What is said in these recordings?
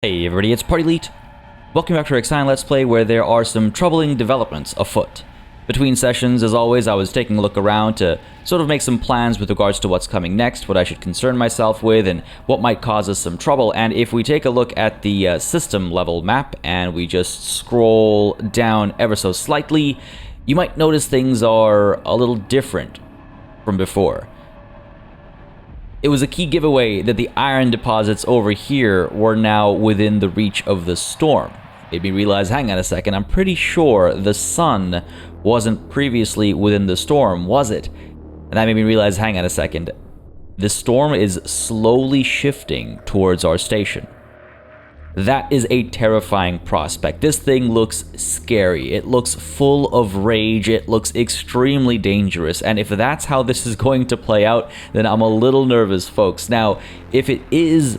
Hey everybody, it's Party Elite. Welcome back to our IXION Let's Play, where there are some troubling developments afoot. Between sessions, as always, I was taking a look around to sort of make some plans with regards to what's coming next, what I should concern myself with, and what might cause us some trouble. And if we take a look at the system level map, and we just scroll down ever so slightly, you might notice things are a little different from before. It was a key giveaway that the iron deposits over here were now within the reach of the storm. Made me realize, hang on a second, I'm pretty sure the sun wasn't previously within the storm, was it? And that made me realize, hang on a second, the storm is slowly shifting towards our station. That is a terrifying prospect. This thing looks scary. It looks full of rage. It looks extremely dangerous. And if that's how this is going to play out, then I'm a little nervous, folks. Now, if it is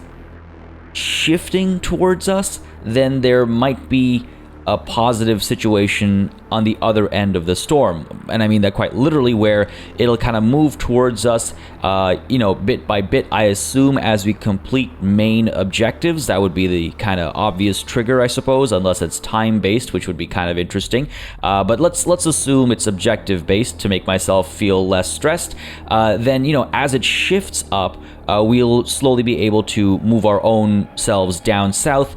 shifting towards us, then there might be a positive situation on the other end of the storm. And I mean that quite literally, where it'll kind of move towards us, bit by bit, I assume, as we complete main objectives. That would be the kind of obvious trigger, I suppose, unless it's time-based, which would be kind of interesting. But let's assume it's objective-based to make myself feel less stressed. Then, as it shifts up, we'll slowly be able to move our own selves down south,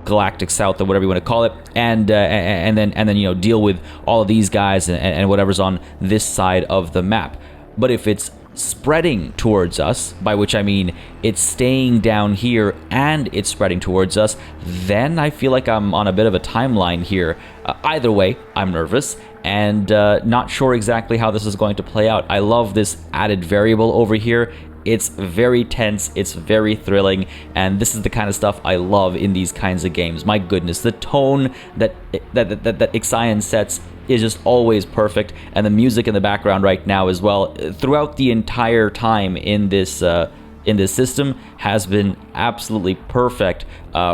galactic south, or whatever you want to call it, and then deal with all of these guys and whatever's on this side of the map. But if it's spreading towards us, by which I mean it's staying down here and it's spreading towards us, then I feel like I'm on a bit of a timeline here. Either way, I'm nervous and not sure exactly how this is going to play out. I love this added variable over here. It's very tense, it's very thrilling, and this is the kind of stuff I love in these kinds of games. My goodness, the tone that IXION sets is just always perfect, and the music in the background right now as well, throughout the entire time in this system, has been absolutely perfect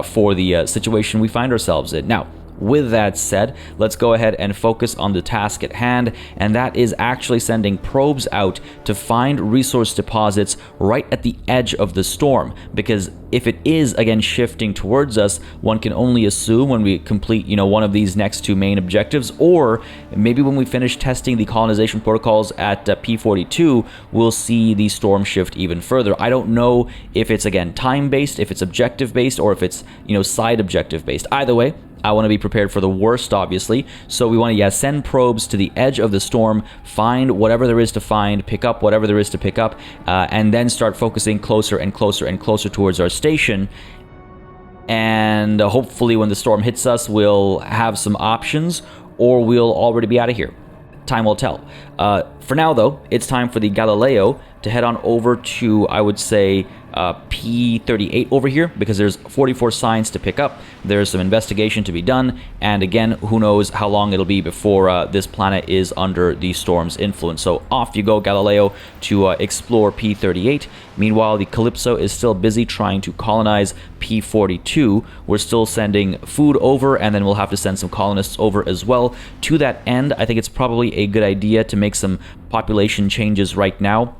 for the situation we find ourselves in. Now, with that said, let's go ahead and focus on the task at hand, and that is actually sending probes out to find resource deposits right at the edge of the storm. Because if it is, again, shifting towards us, one can only assume when we complete, one of these next two main objectives, or maybe when we finish testing the colonization protocols at P42, we'll see the storm shift even further. I don't know if it's, again, time-based, if it's objective-based, or if it's, side objective-based. Either way, I want to be prepared for the worst, obviously, so we want to, send probes to the edge of the storm, find whatever there is to find, pick up whatever there is to pick up, and then start focusing closer and closer and closer towards our station. And hopefully when the storm hits us, we'll have some options, or we'll already be out of here. Time will tell. For now, though, it's time for the Galileo to head on over to, I would say, P38 over here, because there's 44 signs to pick up. There's some investigation to be done, and again, who knows how long it'll be before this planet is under the storm's influence. So off you go, Galileo, to explore P38. Meanwhile, the Calypso is still busy trying to colonize P42. We're still sending food over, and then we'll have to send some colonists over as well. To that end, I think it's probably a good idea to make some population changes right now.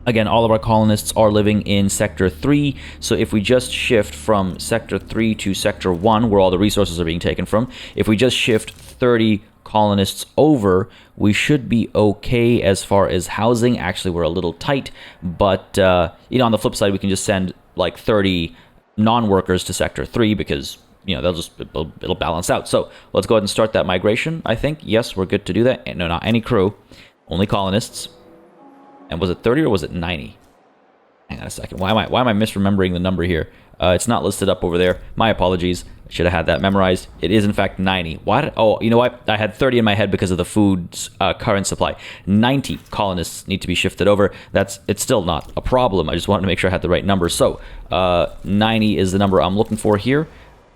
Again, all of our colonists are living in Sector 3, so if we just shift from Sector 3 to Sector 1, where all the resources are being taken from, if we just shift 30 colonists over, we should be okay as far as housing. Actually, we're a little tight, but, on the flip side, we can just send, 30 non-workers to Sector 3, because, it'll balance out. So, let's go ahead and start that migration, I think. Yes, we're good to do that. No, not any crew, only colonists. And was it 30 or was it 90? Hang on a second. Why am I misremembering the number here? It's not listed up over there. My apologies. I should have had that memorized. It is in fact 90. Why? Oh, you know what? I had 30 in my head because of the food's current supply. 90 colonists need to be shifted over. It's still not a problem. I just wanted to make sure I had the right number. So 90 is the number I'm looking for here.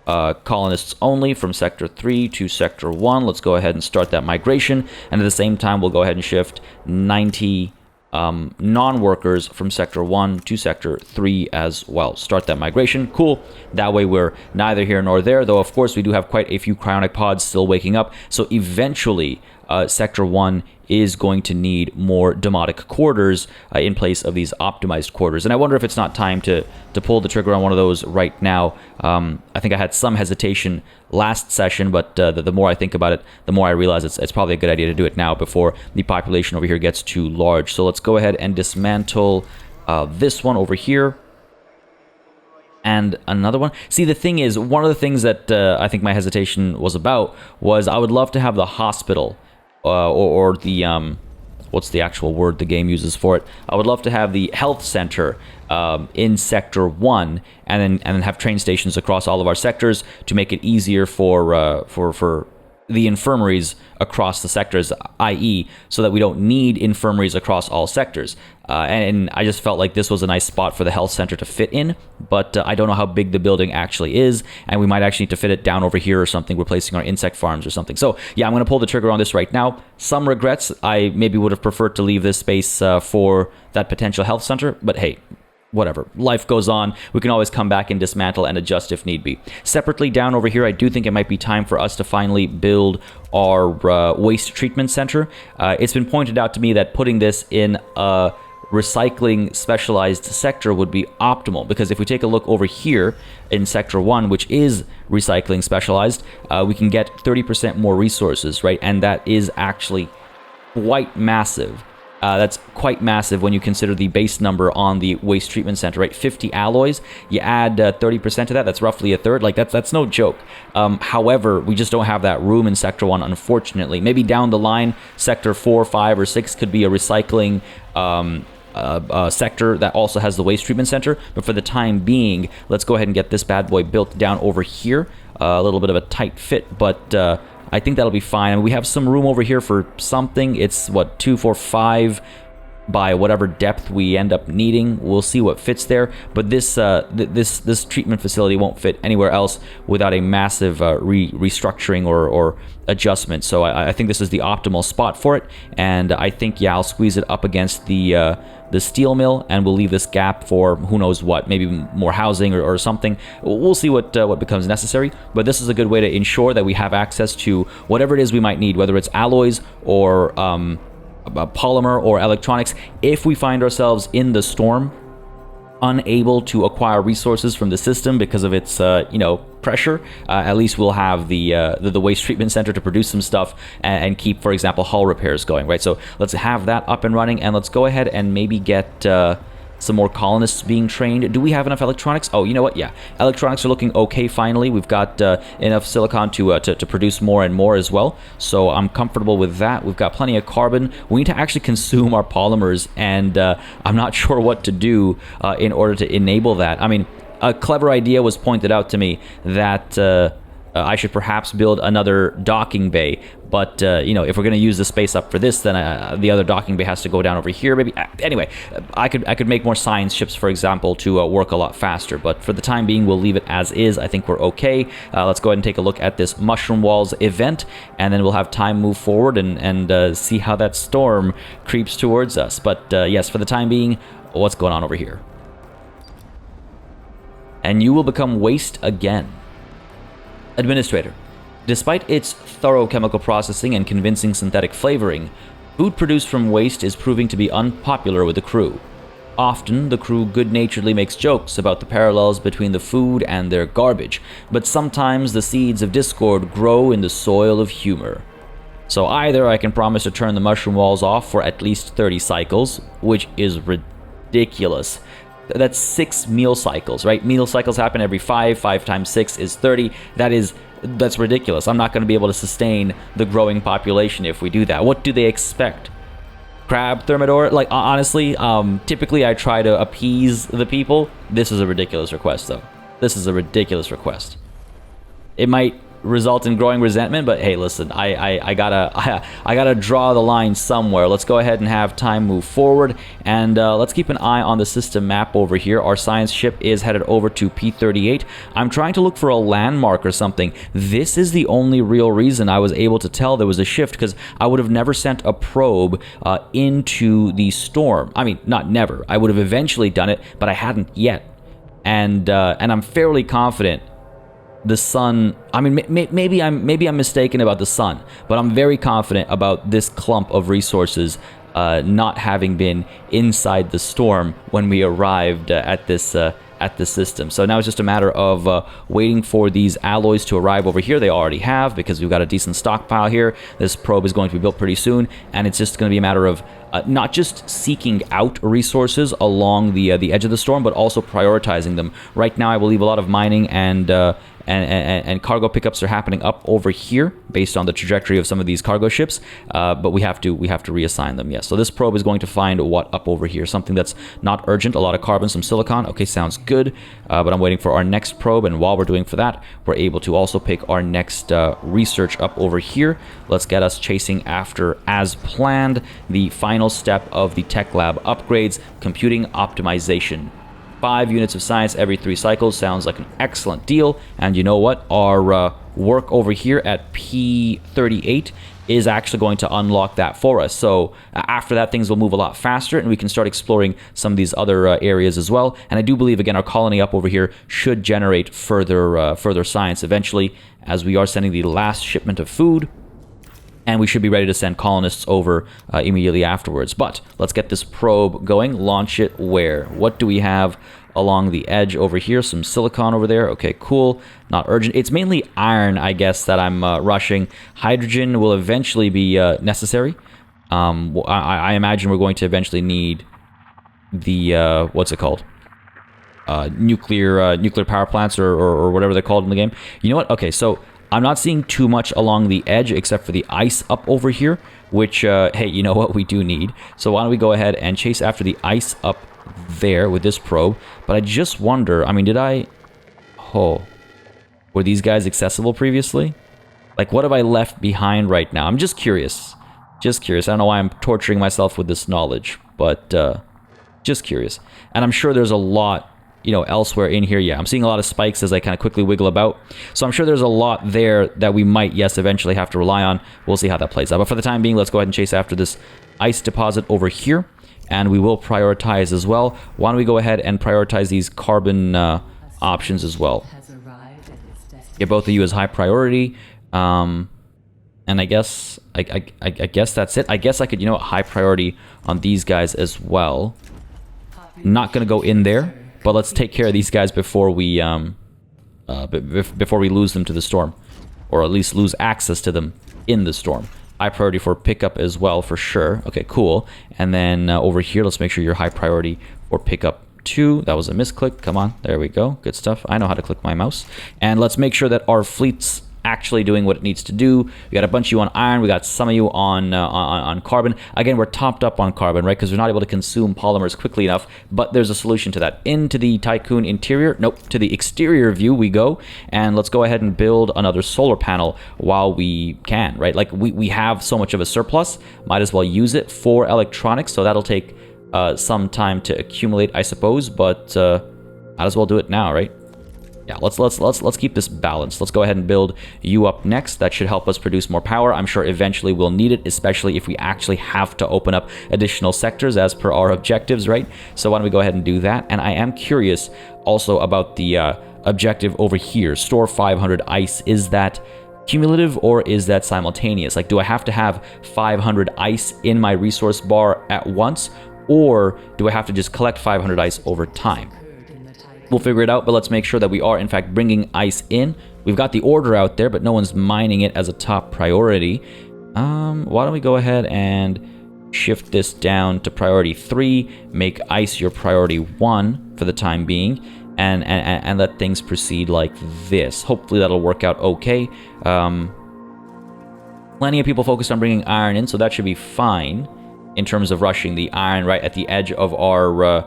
Colonists only from Sector 3 to Sector 1. Let's go ahead and start that migration. And at the same time, we'll go ahead and shift 90 non-workers from Sector 1 to Sector 3 as well. Start that migration. Cool. That way we're neither here nor there, though of course we do have quite a few cryonic pods still waking up, so eventually Sector 1 is going to need more demotic quarters in place of these optimized quarters. And I wonder if it's not time to pull the trigger on one of those right now. I think I had some hesitation last session, but the more I think about it, the more I realize it's probably a good idea to do it now before the population over here gets too large. So let's go ahead and dismantle this one over here. And another one. See, the thing is, one of the things that I think my hesitation was about was I would love to have the hospital or the what's the actual word the game uses for it? I would love to have the health center in Sector 1, and then have train stations across all of our sectors to make it easier for the infirmaries across the sectors, i.e., so that we don't need infirmaries across all sectors. And I just felt like this was a nice spot for the health center to fit in, but I don't know how big the building actually is, and we might actually need to fit it down over here or something, replacing our insect farms or something. So yeah, I'm going to pull the trigger on this right now. Some regrets. I maybe would have preferred to leave this space for that potential health center, but hey, whatever. Life goes on. We can always come back and dismantle and adjust if need be. Separately, down over here, I do think it might be time for us to finally build our waste treatment center. It's been pointed out to me that putting this in a recycling specialized sector would be optimal, because if we take a look over here in Sector 1, which is recycling specialized, we can get 30% more resources, right? And that is actually quite massive. That's quite massive when you consider the base number on the waste treatment center, right? 50 alloys, you add 30% to that, that's roughly a third. Like, that's no joke. However, we just don't have that room in Sector 1, unfortunately. Maybe down the line, Sector 4, 5, or 6 could be a recycling sector that also has the waste treatment center. But for the time being, let's go ahead and get this bad boy built down over here. A little bit of a tight fit, but I think that'll be fine. I mean, we have some room over here for something. It's what, 2, 4, 5 by whatever depth we end up needing. We'll see what fits there. But this this treatment facility won't fit anywhere else without a massive restructuring or adjustment. So I think this is the optimal spot for it. And I think, yeah, I'll squeeze it up against the steel mill, and we'll leave this gap for who knows what, maybe more housing or something. We'll see what becomes necessary, but this is a good way to ensure that we have access to whatever it is we might need, whether it's alloys or polymer or electronics. If we find ourselves in the storm, unable to acquire resources from the system because of its pressure, at least we'll have the waste treatment center to produce some stuff and keep, for example, hull repairs going, right? So let's have that up and running, and let's go ahead and maybe get some more colonists being trained. Do we have enough electronics? Oh, you know what? Yeah, electronics are looking okay finally. We've got enough silicon to produce more and more as well, so I'm comfortable with that. We've got plenty of carbon. We need to actually consume our polymers, and I'm not sure what to do in order to enable that. I mean, a clever idea was pointed out to me that I should perhaps build another docking bay, but if we're going to use the space up for this, then the other docking bay has to go down over here. Maybe anyway, I could make more science ships, for example, to work a lot faster. But for the time being, we'll leave it as is. I think we're okay. Let's go ahead and take a look at this Mushroom Walls event, and then we'll have time move forward and see how that storm creeps towards us. But yes, for the time being, what's going on over here? And you will become waste again. Administrator, despite its thorough chemical processing and convincing synthetic flavoring, food produced from waste is proving to be unpopular with the crew. Often, the crew good-naturedly makes jokes about the parallels between the food and their garbage, but sometimes the seeds of discord grow in the soil of humor. So either I can promise to turn the mushroom walls off for at least 30 cycles, which is ridiculous. That's 6 meal cycles, right? Meal cycles happen every 5. 5 times 6 is 30. That's ridiculous. I'm not going to be able to sustain the growing population if we do that. What do they expect? Crab Thermidor? Like, honestly, typically I try to appease the people. This is a ridiculous request, though. This is a ridiculous request. It might result in growing resentment, but hey, listen, I gotta draw the line somewhere. Let's go ahead and have time move forward, and let's keep an eye on the system map over here. Our science ship is headed over to P38. I'm trying to look for a landmark or something. This is the only real reason I was able to tell there was a shift, because I would have never sent a probe into the storm. I mean, not never. I would have eventually done it, but I hadn't yet. And I'm fairly confident the sun, I mean, maybe I'm mistaken about the sun, but I'm very confident about this clump of resources not having been inside the storm when we arrived at the system. So now it's just a matter of waiting for these alloys to arrive over here. They already have, because we've got a decent stockpile here. This probe is going to be built pretty soon, and it's just going to be a matter of not just seeking out resources along the edge of the storm, but also prioritizing them. Right now, I believe a lot of mining and cargo pickups are happening up over here based on the trajectory of some of these cargo ships, but we have to reassign them. Yes, so this probe is going to find what up over here, something that's not urgent. A lot of carbon, some silicon. Okay, sounds good, but I'm waiting for our next probe, and while we're doing for that, we're able to also pick our next research up over here. Let's get us chasing after, as planned, the final step of the tech lab upgrades: computing optimization. 5 units of science every 3 cycles sounds like an excellent deal. And you know what? Our work over here at P38 is actually going to unlock that for us. So after that, things will move a lot faster, and we can start exploring some of these other areas as well. And I do believe, again, our colony up over here should generate further science eventually, as we are sending the last shipment of food, and we should be ready to send colonists over immediately afterwards. But let's get this probe going. Launch it where? What do we have along the edge over here? Some silicon over there. Okay, cool. Not urgent. It's mainly iron, I guess, that I'm rushing. Hydrogen will eventually be necessary. I imagine we're going to eventually need the, what's it called? Nuclear power plants, or whatever they're called in the game. You know what? Okay, so I'm not seeing too much along the edge except for the ice up over here, which, hey, you know what? We do need. So why don't we go ahead and chase after the ice up there with this probe. But I just wonder, I mean, were these guys accessible previously? Like, what have I left behind right now? I'm just curious. Just curious. I don't know why I'm torturing myself with this knowledge, but just curious. And I'm sure there's a lot, elsewhere in here. Yeah, I'm seeing a lot of spikes as I kind of quickly wiggle about. So I'm sure there's a lot there that we might, yes, eventually have to rely on. We'll see how that plays out. But for the time being, let's go ahead and chase after this ice deposit over here. And we will prioritize as well. Why don't we go ahead and prioritize these carbon options as well? Get both of you as high priority. And I guess guess that's it. I guess I could, high priority on these guys as well. Not going to go in there. But let's take care of these guys before we lose them to the storm, or at least lose access to them in the storm. High priority for pickup as well, for sure. Okay, cool. And then over here, let's make sure you're high priority for pickup 2. That was a misclick. Come on, there we go. Good stuff. I know how to click my mouse. And let's make sure that our fleet's actually doing what it needs to do. We got a bunch of you on iron. We got some of you on carbon. Again, we're topped up on carbon, right? Because we're not able to consume polymers quickly enough. But there's a solution to that. Into the Tiqqun interior. Nope. To the exterior view we go. And let's go ahead and build another solar panel while we can, right? Like, we have so much of a surplus. Might as well use it for electronics. So that'll take some time to accumulate, I suppose. But might as well do it now, right? Yeah, let's keep this balanced. Let's go ahead and build you up next. That should help us produce more power. I'm sure eventually we'll need it, especially if we actually have to open up additional sectors as per our objectives, right? So why don't we go ahead and do that? And I am curious also about the objective over here. Store 500 ice. Is that cumulative or is that simultaneous? Like, do I have to have 500 ice in my resource bar at once, or do I have to just collect 500 ice over time? We'll figure it out, but let's make sure that we are, in fact, bringing ice in. We've got the order out there, but no one's mining it as a top priority. Why don't we go ahead and shift this down to priority 3, make ice your priority 1 for the time being, and let things proceed like this. Hopefully that'll work out okay. Plenty of people focused on bringing iron in, so that should be fine in terms of rushing the iron right at the edge of our...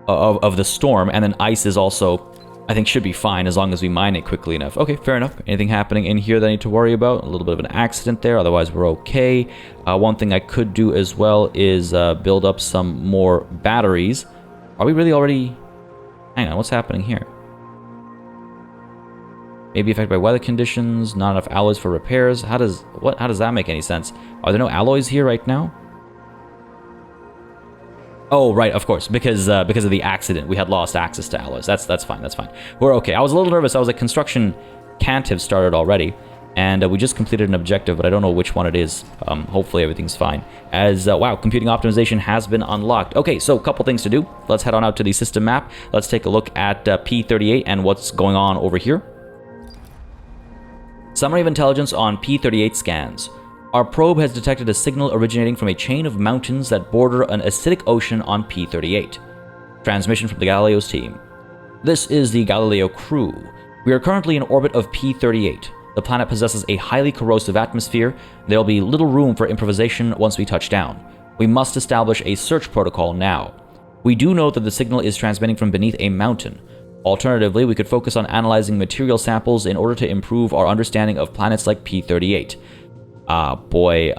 of the storm. And then ice is also, I think, should be fine as long as we mine it quickly enough. Okay, fair enough. Anything happening in here that I need to worry about? A little bit of an accident there, otherwise we're okay. One thing I could do as well is build up some more batteries. Are we really already... Hang on, what's happening here? Maybe affected by weather conditions, not enough alloys for repairs. How does that make any sense? Are there no alloys here right now? Oh, right, of course, because of the accident, we had lost access to alloys. That's fine, that's fine. We're okay. I was a little nervous. I was like, construction can't have started already, and we just completed an objective, but I don't know which one it is. Hopefully everything's fine. As, wow, computing optimization has been unlocked. Okay, so a couple things to do. Let's head on out to the system map. Let's take a look at P38 and what's going on over here. Summary of intelligence on P38 scans. Our probe has detected a signal originating from a chain of mountains that border an acidic ocean on P38. Transmission from the Galileo's team. This is the Galileo crew. We are currently in orbit of P38. The planet possesses a highly corrosive atmosphere. There will be little room for improvisation once we touch down. We must establish a search protocol now. We do know that the signal is transmitting from beneath a mountain. Alternatively, we could focus on analyzing material samples in order to improve our understanding of planets like P38. Ah, boy.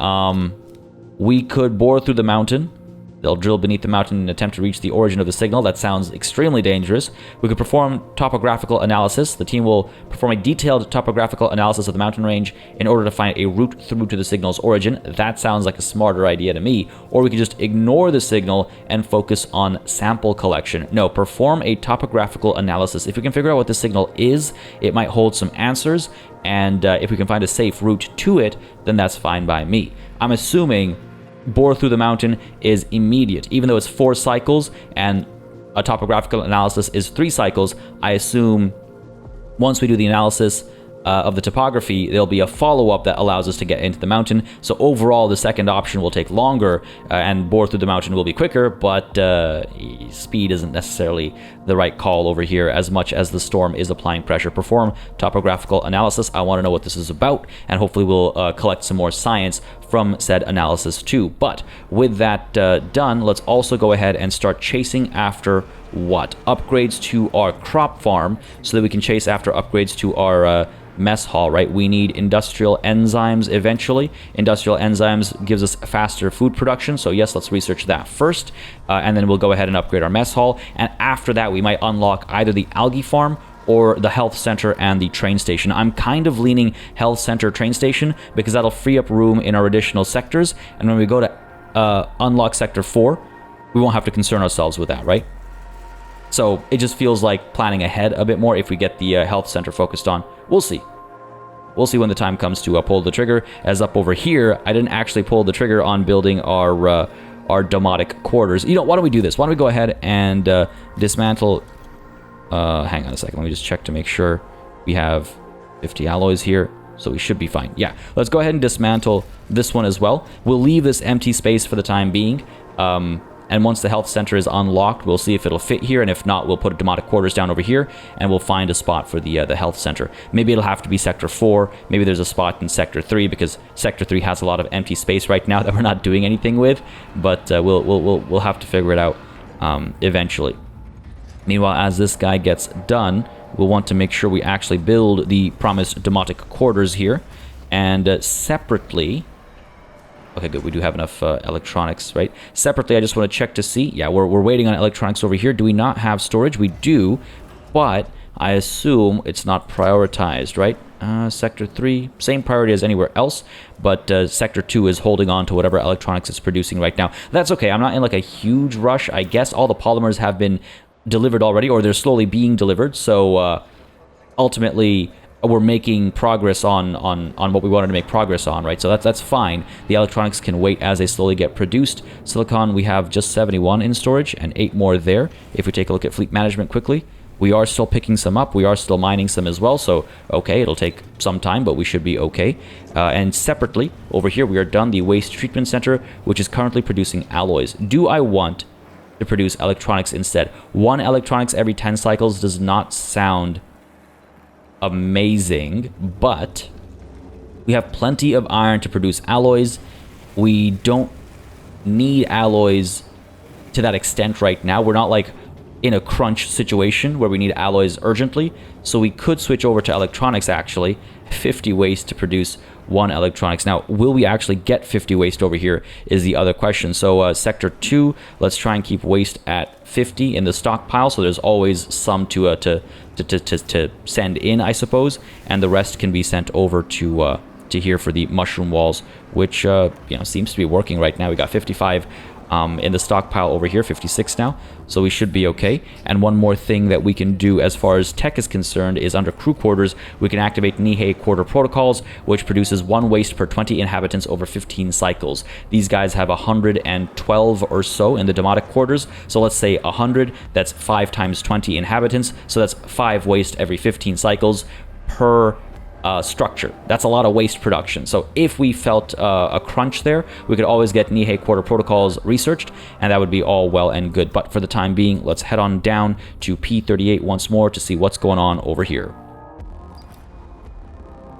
We could bore through the mountain. They'll drill beneath the mountain and attempt to reach the origin of the signal. That sounds extremely dangerous. We could perform topographical analysis. The team will perform a detailed topographical analysis of the mountain range in order to find a route through to the signal's origin. That sounds like a smarter idea to me. Or we could just ignore the signal and focus on sample collection. No, perform a topographical analysis. If we can figure out what the signal is, it might hold some answers. And if we can find a safe route to it, then that's fine by me. I'm assuming bore through the mountain is immediate. Even though it's 4 cycles and a topographical analysis is 3 cycles, I assume once we do the analysis of the topography, there'll be a follow-up that allows us to get into the mountain. So overall, the second option will take longer and bore through the mountain will be quicker, but speed isn't necessarily the right call over here as much as the storm is applying pressure. Perform topographical analysis. I want to know what this is about, and hopefully we'll collect some more science from said analysis too. But with that done, let's also go ahead and start chasing after what? Upgrades to our crop farm so that we can chase after upgrades to our mess hall, right? We need industrial enzymes eventually. Industrial enzymes gives us faster food production, so yes, let's research that first, and then we'll go ahead and upgrade our mess hall, and after that we might unlock either the algae farm or the health center and the train station. I'm kind of leaning health center train station because that'll free up room in our additional sectors, and when we go to unlock sector 4, we won't have to concern ourselves with that, right? So it just feels like planning ahead a bit more if we get the health center focused on. We'll see. We'll see when the time comes to pull the trigger. As up over here, I didn't actually pull the trigger on building our domotic quarters. You know, why don't we do this? Why don't we go ahead and dismantle... hang on a second. Let me just check to make sure we have 50 alloys here. So we should be fine. Yeah, let's go ahead and dismantle this one as well. We'll leave this empty space for the time being. And once the health center is unlocked, we'll see if it'll fit here, and if not, we'll put domotic quarters down over here, and we'll find a spot for the health center. Maybe it'll have to be sector 4. Maybe there's a spot in sector 3 because sector 3 has a lot of empty space right now that we're not doing anything with. But we'll have to figure it out eventually. Meanwhile, as this guy gets done, we'll want to make sure we actually build the promised domotic quarters here, and separately. Okay, good. We do have enough electronics, right? Separately, I just want to check to see. Yeah, we're waiting on electronics over here. Do we not have storage? We do, but I assume it's not prioritized, right? Sector 3, same priority as anywhere else, but Sector 2 is holding on to whatever electronics it's producing right now. That's okay. I'm not in like a huge rush. I guess all the polymers have been delivered already, or they're slowly being delivered, so ultimately we're making progress on what we wanted to make progress on, right? So that's fine. The electronics can wait as they slowly get produced. Silicon, we have just 71 in storage and 8 more there. If we take a look at fleet management quickly, we are still picking some up. We are still mining some as well. So, okay, it'll take some time, but we should be okay. And separately, over here, we are done the waste treatment center, which is currently producing alloys. Do I want to produce electronics instead? 1 electronics every 10 cycles does not sound amazing, but we have plenty of iron to produce alloys. We don't need alloys to that extent right now. We're not like in a crunch situation where we need alloys urgently, so we could switch over to electronics actually. 50 waste to produce 1 electronics. Now, will we actually get 50 waste over here is the other question. So sector 2, let's try and keep waste at 50 in the stockpile, so there's always some to send in, I suppose, and the rest can be sent over to here for the mushroom walls, which seems to be working right now. We got 55 in the stockpile over here, 56 now, so we should be okay. And one more thing that we can do as far as tech is concerned is under crew quarters, we can activate Nihei quarter protocols, which produces 1 waste per 20 inhabitants over 15 cycles. These guys have 112 or so in the demotic quarters, so let's say 100, that's 5 times 20 inhabitants, so that's 5 waste every 15 cycles per structure. That's a lot of waste production. So if we felt a crunch there, we could always get Nihei quarter protocols researched, and that would be all well and good. But for the time being, let's head on down to P38 once more to see what's going on over here.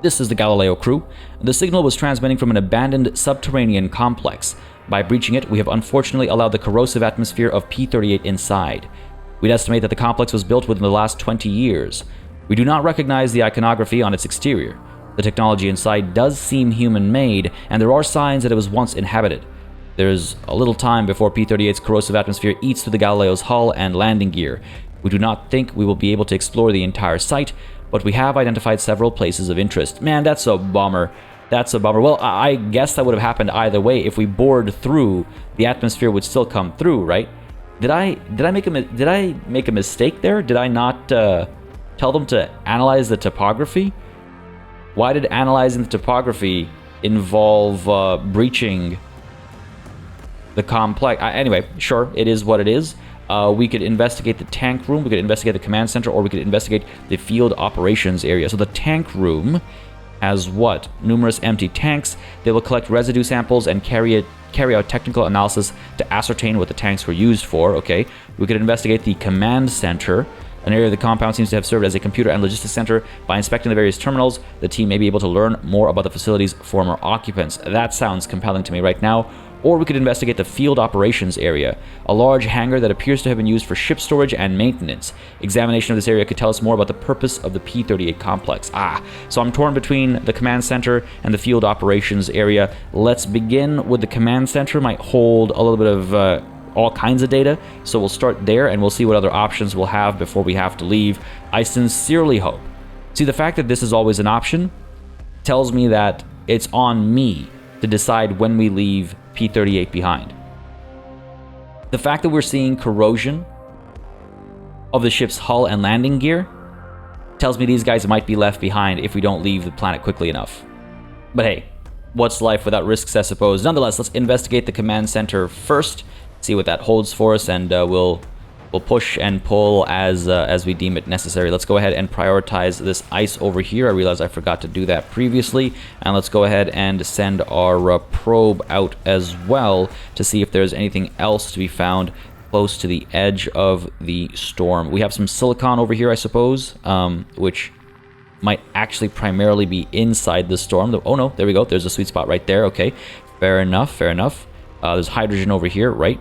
This is the Galileo crew. The signal was transmitting from an abandoned subterranean complex. By breaching it, we have unfortunately allowed the corrosive atmosphere of P38 inside. We'd estimate that the complex was built within the last 20 years. We do not recognize the iconography on its exterior. The technology inside does seem human-made, and there are signs that it was once inhabited. There's a little time before P38's corrosive atmosphere eats through the Galileo's hull and landing gear. We do not think we will be able to explore the entire site, but we have identified several places of interest. Man, that's a bummer. That's a bummer. Well, I guess that would have happened either way. If we bored through, the atmosphere would still come through, right? Did I make a mistake there? Did I not tell them to analyze the topography? Why did analyzing the topography involve breaching the complex? Anyway, sure, it is what it is. We could investigate the tank room, we could investigate the command center, or we could investigate the field operations area. So the tank room has what? Numerous empty tanks. They will collect residue samples and carry out technical analysis to ascertain what the tanks were used for. Okay, we could investigate the command center. An area of the compound seems to have served as a computer and logistics center. By inspecting the various terminals, the team may be able to learn more about the facility's former occupants. That sounds compelling to me right now. Or we could investigate the field operations area, a large hangar that appears to have been used for ship storage and maintenance. Examination of this area could tell us more about the purpose of the P38 complex. So I'm torn between the command center and the field operations area. Let's begin with the command center. Might hold a little bit of all kinds of data, so we'll start there and we'll see what other options we'll have before we have to leave. I sincerely hope. See, the fact that this is always an option tells me that it's on me to decide when we leave P38 behind. The fact that we're seeing corrosion of the ship's hull and landing gear tells me these guys might be left behind if we don't leave the planet quickly enough. But hey, what's life without risks, I suppose. Nonetheless, let's investigate the command center first, see what that holds for us, and we'll push and pull as we deem it necessary. Let's go ahead and prioritize this ice over here. I realized I forgot to do that previously, and let's go ahead and send our probe out as well to see if there's anything else to be found close to the edge of the storm. We have some silicon over here, I suppose, which might actually primarily be inside the storm. Oh no, there we go. There's a sweet spot right there. Okay, fair enough, fair enough. There's hydrogen over here, right?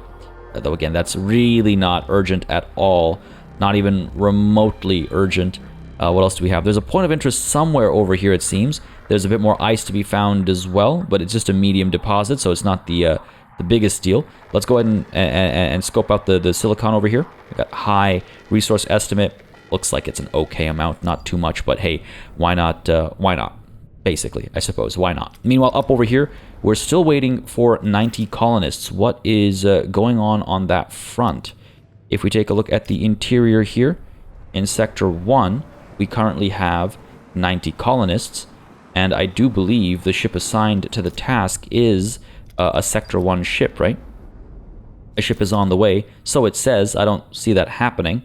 Though again, that's really not urgent at all. Not even remotely urgent. What else do we have? There's a point of interest somewhere over here, it seems. There's a bit more ice to be found as well, but it's just a medium deposit, so it's not the biggest deal. Let's go ahead and scope out the silicon over here. We've got high resource estimate. Looks like it's an okay amount, not too much, but hey, why not? Why not? Basically, I suppose. Why not? Meanwhile, up over here, we're still waiting for 90 colonists. What is going on that front? If we take a look at the interior here, in Sector 1, we currently have 90 colonists, and I do believe the ship assigned to the task is a Sector 1 ship, right? A ship is on the way, so it says. I don't see that happening.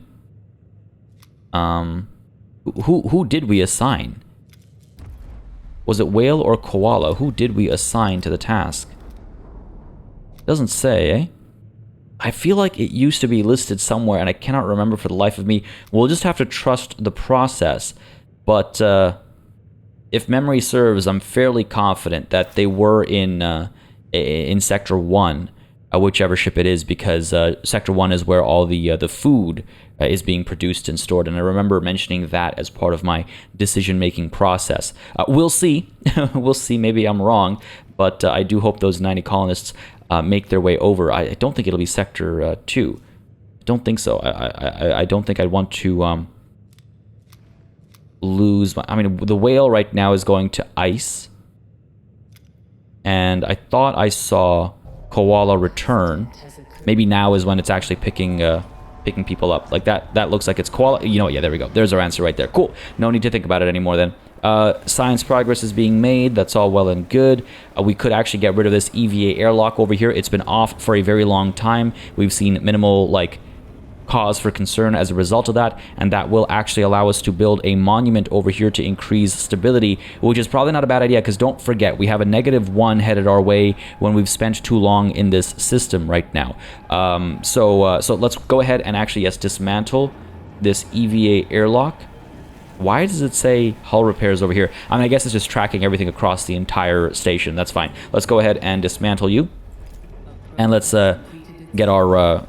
Who did we assign? Was it whale or koala? Who did we assign to the task? Doesn't say, eh? I feel like it used to be listed somewhere, and I cannot remember for the life of me. We'll just have to trust the process. But if memory serves, I'm fairly confident that they were in Sector 1, whichever ship it is, because Sector 1 is where all the food is being produced and stored, and I remember mentioning that as part of my decision-making process. We'll see. We'll see. Maybe I'm wrong, but I do hope those 90 colonists make their way over. I don't think it'll be Sector 2. I don't think so. I don't think I'd want to lose my... I mean, the whale right now is going to ice, and I thought I saw koala return. Maybe now is when it's actually picking people up. Like that looks like it's koala. You know what? Yeah, there we go. There's our answer right there. Cool. No need to think about it anymore then. Science progress is being made. That's all well and good. We could actually get rid of this EVA airlock over here. It's been off for a very long time. We've seen minimal, like, cause for concern as a result of that, and that will actually allow us to build a monument over here to increase stability, which is probably not a bad idea, because don't forget, we have a -1 headed our way when we've spent too long in this system right now. So let's go ahead and actually, yes, dismantle this EVA airlock. Why does it say hull repairs over here? I mean, I guess it's just tracking everything across the entire station. That's fine. Let's go ahead and dismantle you, and let's get our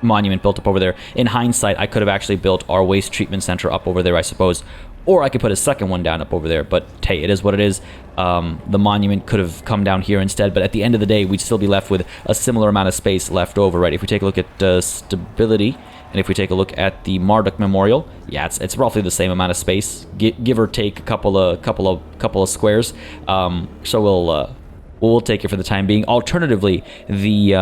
monument built up over there. In hindsight, I could have actually built our waste treatment center up over there, I suppose, or I could put a second one down up over there, but hey, it is what it is. The monument could have come down here instead, but at the end of the day, we'd still be left with a similar amount of space left over, right? If we take a look at stability, and if we take a look at the Marduk Memorial, yeah, it's roughly the same amount of space, give or take a couple of squares. So we'll take it for the time being. Alternatively, the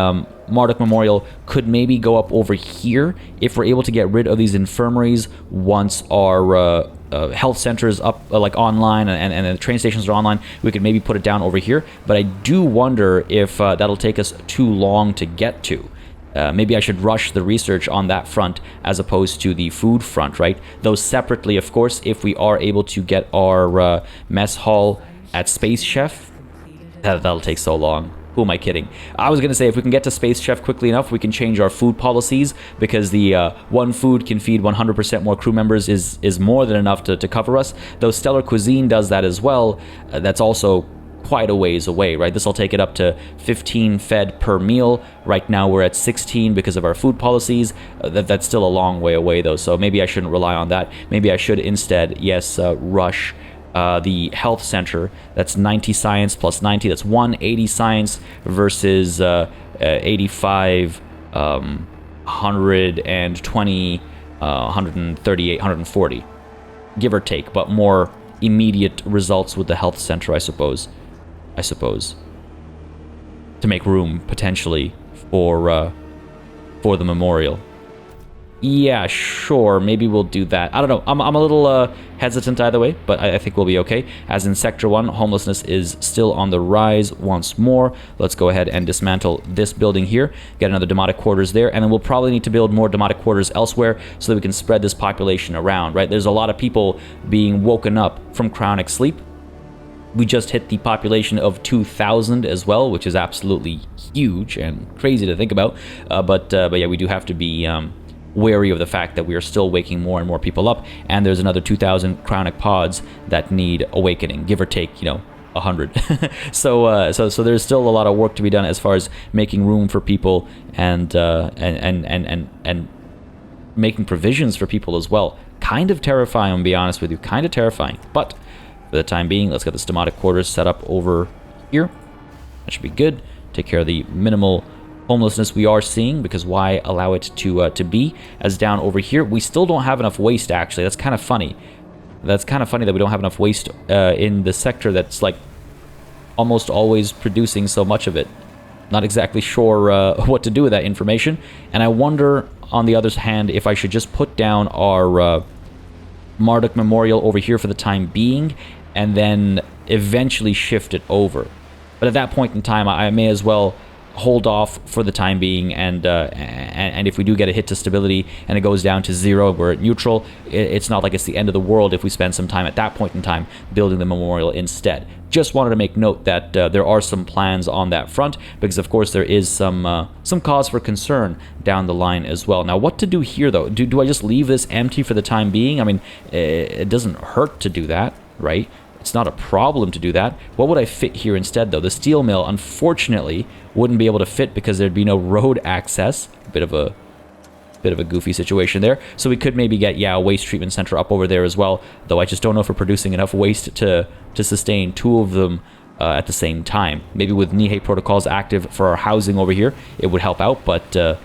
Marduk Memorial could maybe go up over here if we're able to get rid of these infirmaries once our health centers up, like online, and the train stations are online. We could maybe put it down over here, but I do wonder if that'll take us too long to get to. Maybe I should rush the research on that front as opposed to the food front, right? Though separately, of course, if we are able to get our mess hall at Space Chef, that'll take so long. Who am I kidding? I was going to say, if we can get to Space Chef quickly enough, we can change our food policies, because the one food can feed 100% more crew members is more than enough to cover us. Though Stellar Cuisine does that as well, that's also quite a ways away, right? This will take it up to 15 fed per meal. Right now we're at 16 because of our food policies. That's still a long way away though, so maybe I shouldn't rely on that. Maybe I should instead, yes, rush the health center. That's 90 science plus 90. That's 180 science versus 85, 120, 138, 140, give or take, but more immediate results with the health center, I suppose, to make room potentially for the memorial. Yeah, sure, maybe we'll do that. I don't know, I'm a little hesitant either way, but I think we'll be okay. As in Sector 1, homelessness is still on the rise once more. Let's go ahead and dismantle this building here, get another demotic quarters there, and then we'll probably need to build more demotic quarters elsewhere so that we can spread this population around, right? There's a lot of people being woken up from chronic sleep. We just hit the population of 2,000 as well, which is absolutely huge and crazy to think about. But yeah, we do have to be wary of the fact that we are still waking more and more people up, and there's another 2,000 chronic pods that need awakening, give or take, 100. So there's still a lot of work to be done as far as making room for people and making provisions for people as well. Kind of terrifying, to be honest with you, kind of terrifying. But for the time being, let's get the demotic quarters set up over here. That should be good. Take care of the minimal homelessness we are seeing, because why allow it to be? As down over here, we still don't have enough waste, actually. That's kind of funny. That's kind of funny that we don't have enough waste in the sector that's like almost always producing so much of it. Not exactly sure what to do with that information, and I wonder, on the other hand, if I should just put down our Marduk Memorial over here for the time being, and then eventually shift it over. But at that point in time, I may as well hold off for the time being, and if we do get a hit to stability and it goes down to 0, we're at neutral, it's not like it's the end of the world if we spend some time at that point in time building the memorial instead. Just wanted to make note that there are some plans on that front, because of course there is some cause for concern down the line as well. Now, what to do here though? Do I just leave this empty for the time being? I mean, it doesn't hurt to do that, right? It's not a problem to do that. What would I fit here instead, though? The steel mill, unfortunately, wouldn't be able to fit because there'd be no road access. Bit of a goofy situation there. So we could maybe get, yeah, a waste treatment center up over there as well, though I just don't know if we're producing enough waste to sustain 2 of them at the same time. Maybe with Nihei protocols active for our housing over here, it would help out, but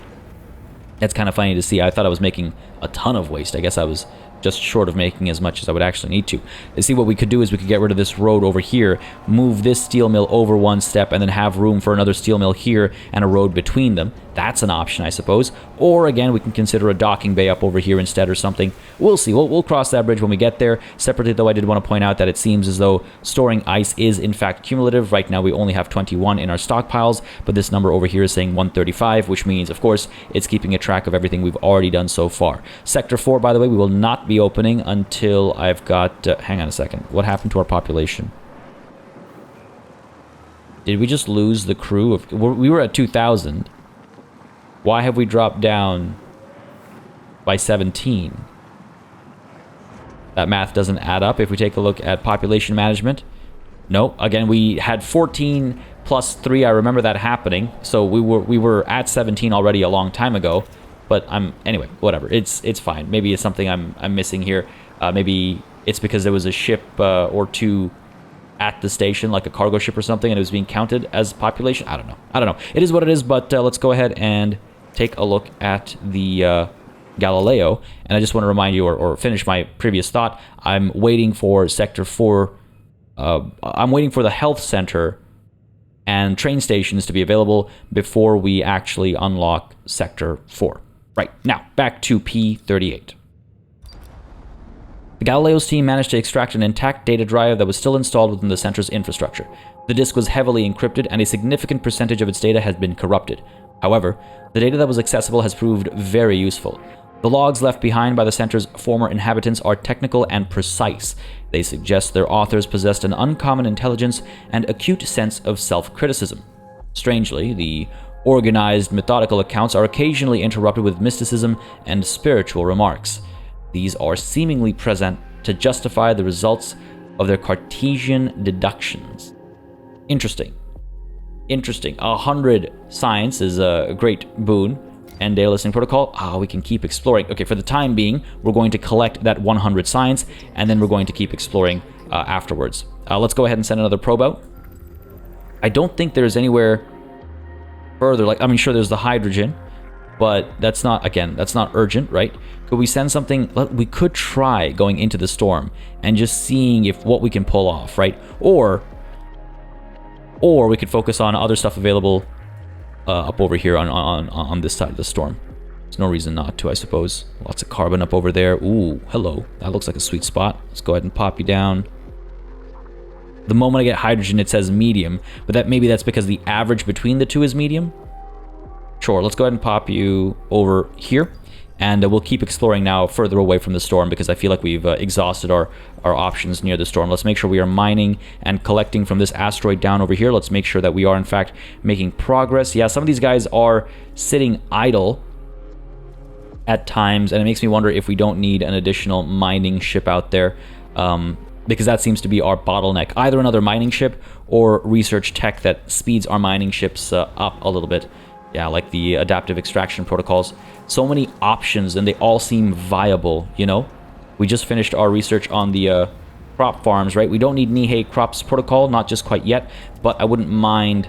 it's kind of funny to see. I thought I was making a ton of waste. I guess I was just short of making as much as I would actually need to. See, what we could do is we could get rid of this road over here, move this steel mill over one step, and then have room for another steel mill here and a road between them. That's an option, I suppose. Or again, we can consider a docking bay up over here instead or something. We'll see. We'll cross that bridge when we get there. Separately, though, I did want to point out that it seems as though storing ice is in fact cumulative. Right now, we only have 21 in our stockpiles, but this number over here is saying 135, which means, of course, it's keeping a track of everything we've already done so far. Sector 4, by the way, we will not be opening until I've got... hang on a second. What happened to our population? Did we just lose the crew of... We were at 2,000. Why have we dropped down by 17? That math doesn't add up. If we take a look at population management, no. Again, we had 14 plus 3. I remember that happening. So we were at 17 already a long time ago. But anyway, whatever. It's fine. Maybe it's something I'm missing here. Maybe it's because there was a ship or two at the station, like a cargo ship or something, and it was being counted as population. I don't know. It is what it is. But let's go ahead and take a look at the Galileo, and I just want to remind you, or finish my previous thought. I'm waiting for Sector 4. I'm waiting for the health center and train stations to be available before we actually unlock Sector 4. Right, now, back to P-38. The Galileo's team managed to extract an intact data drive that was still installed within the center's infrastructure. The disk was heavily encrypted, and a significant percentage of its data has been corrupted. However, the data that was accessible has proved very useful. The logs left behind by the center's former inhabitants are technical and precise. They suggest their authors possessed an uncommon intelligence and acute sense of self-criticism. Strangely, the organized, methodical accounts are occasionally interrupted with mysticism and spiritual remarks. These are seemingly present to justify the results of their Cartesian deductions. Interesting. 100 science is a great boon. End day listening protocol. We can keep exploring. Okay, for the time being, we're going to collect that 100 science, and then we're going to keep exploring afterwards. Let's go ahead and send another probe out. I don't think there's anywhere further. Sure, there's the hydrogen, but that's not urgent, right? Could we send something? We could try going into the storm and just seeing what we can pull off, right? Or we could focus on other stuff available up over here on this side of the storm. There's no reason not to, I suppose. Lots of carbon up over there. Ooh, hello. That looks like a sweet spot. Let's go ahead and pop you down. The moment I get hydrogen, it says medium, but maybe that's because the average between the two is medium. Sure, let's go ahead and pop you over here, and we'll keep exploring now further away from the storm because I feel like we've exhausted our options near the storm. Let's make sure we are mining and collecting from this asteroid down over here. Let's make sure that we are in fact making progress. Yeah, some of these guys are sitting idle at times, and it makes me wonder if we don't need an additional mining ship out there, because that seems to be our bottleneck. Either another mining ship or research tech that speeds our mining ships up a little bit. Yeah, like the adaptive extraction protocols. So many options, and they all seem viable, you know? We just finished our research on the crop farms, right? We don't need Nihei Crops protocol, not just quite yet, but I wouldn't mind...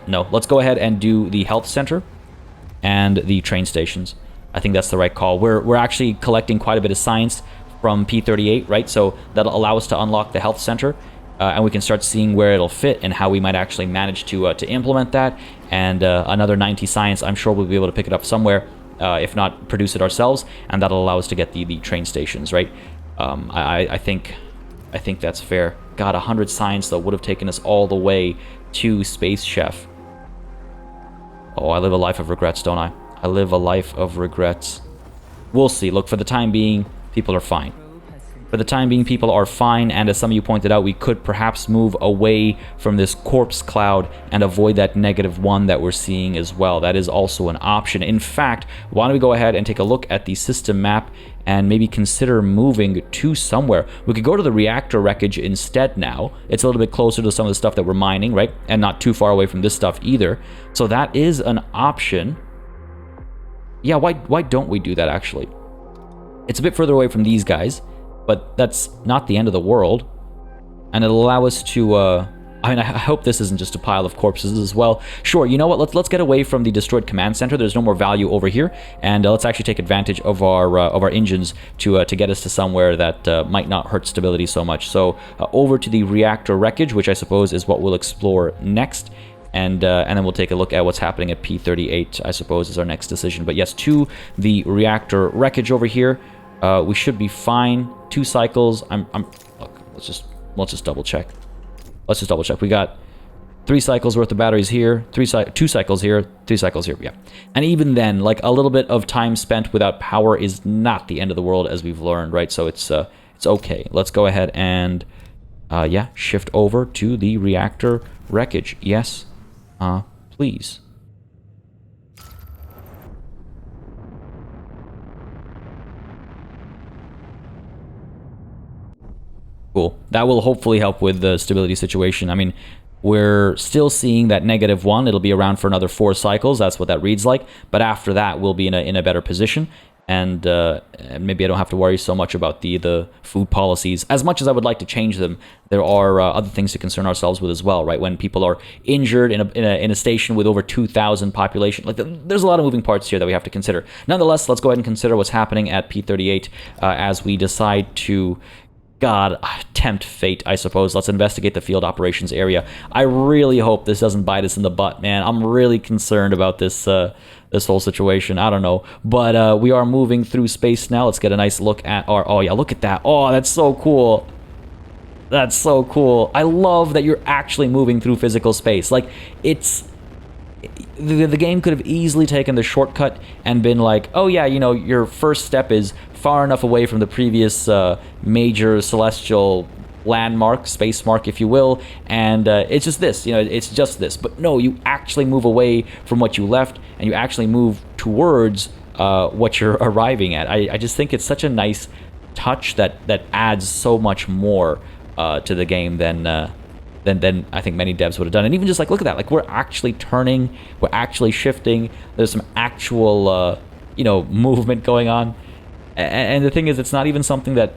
No, let's go ahead and do the health center and the train stations. I think that's the right call. We're actually collecting quite a bit of science from P38, right? So that'll allow us to unlock the health center, and we can start seeing where it'll fit and how we might actually manage to implement that. And another 90 science, I'm sure we'll be able to pick it up somewhere, if not produce it ourselves, and that'll allow us to get the train stations, right? I think that's fair. God, 100 science though would have taken us all the way to Space Chef. Oh, I live a life of regrets, don't I? I live a life of regrets. We'll see. Look, for the time being, people are fine. For the time being, people are fine, and as some of you pointed out, we could perhaps move away from this corpse cloud and avoid that -1 that we're seeing as well. That is also an option. In fact, why don't we go ahead and take a look at the system map and maybe consider moving to somewhere. We could go to the reactor wreckage instead now. It's a little bit closer to some of the stuff that we're mining, right? And not too far away from this stuff either. So that is an option. Yeah, why don't we do that, actually? It's a bit further away from these guys, but that's not the end of the world. And it'll allow us to I mean, I hope this isn't just a pile of corpses as well. Sure, you know what? Let's get away from the destroyed command center. There's no more value over here, and let's actually take advantage of our engines to get us to somewhere that might not hurt stability so much. So over to the reactor wreckage, which I suppose is what we'll explore next. And then we'll take a look at what's happening at P38, I suppose, is our next decision. But yes, to the reactor wreckage over here. We should be fine. 2 cycles. Look, let's just double check. Let's just double check. We got 3 cycles worth of batteries here, 2 cycles here, 3 cycles here. Yeah. And even then, like, a little bit of time spent without power is not the end of the world, as we've learned, right? So it's okay. Let's go ahead and yeah, shift over to the reactor wreckage. Yes. Please. Cool. That will hopefully help with the stability situation. I mean, we're still seeing that -1. It'll be around for another 4 cycles. That's what that reads like. But after that, we'll be in a better position. And maybe I don't have to worry so much about the food policies. As much as I would like to change them, there are other things to concern ourselves with as well, right? When people are injured in a station with over 2,000 population, like there's a lot of moving parts here that we have to consider. Nonetheless, let's go ahead and consider what's happening at P38 as we decide to, God, tempt fate, I suppose. Let's investigate the field operations area. I really hope this doesn't bite us in the butt, man. I'm really concerned about this this whole situation. I don't know. But we are moving through space now. Let's get a nice look at our... Oh, yeah, look at that. Oh, that's so cool. That's so cool. I love that you're actually moving through physical space. Like, it's... The game could have easily taken the shortcut and been like, oh yeah, you know, your first step is far enough away from the previous major celestial landmark, space mark, if you will, and it's just this, you know, it's just this. But no, you actually move away from what you left, and you actually move towards what you're arriving at. I just think it's such a nice touch that adds so much more to the game than I think many devs would have done. And even just like, look at that, like we're actually turning, we're actually shifting, there's some actual you know, movement going on. And the thing is, it's not even something that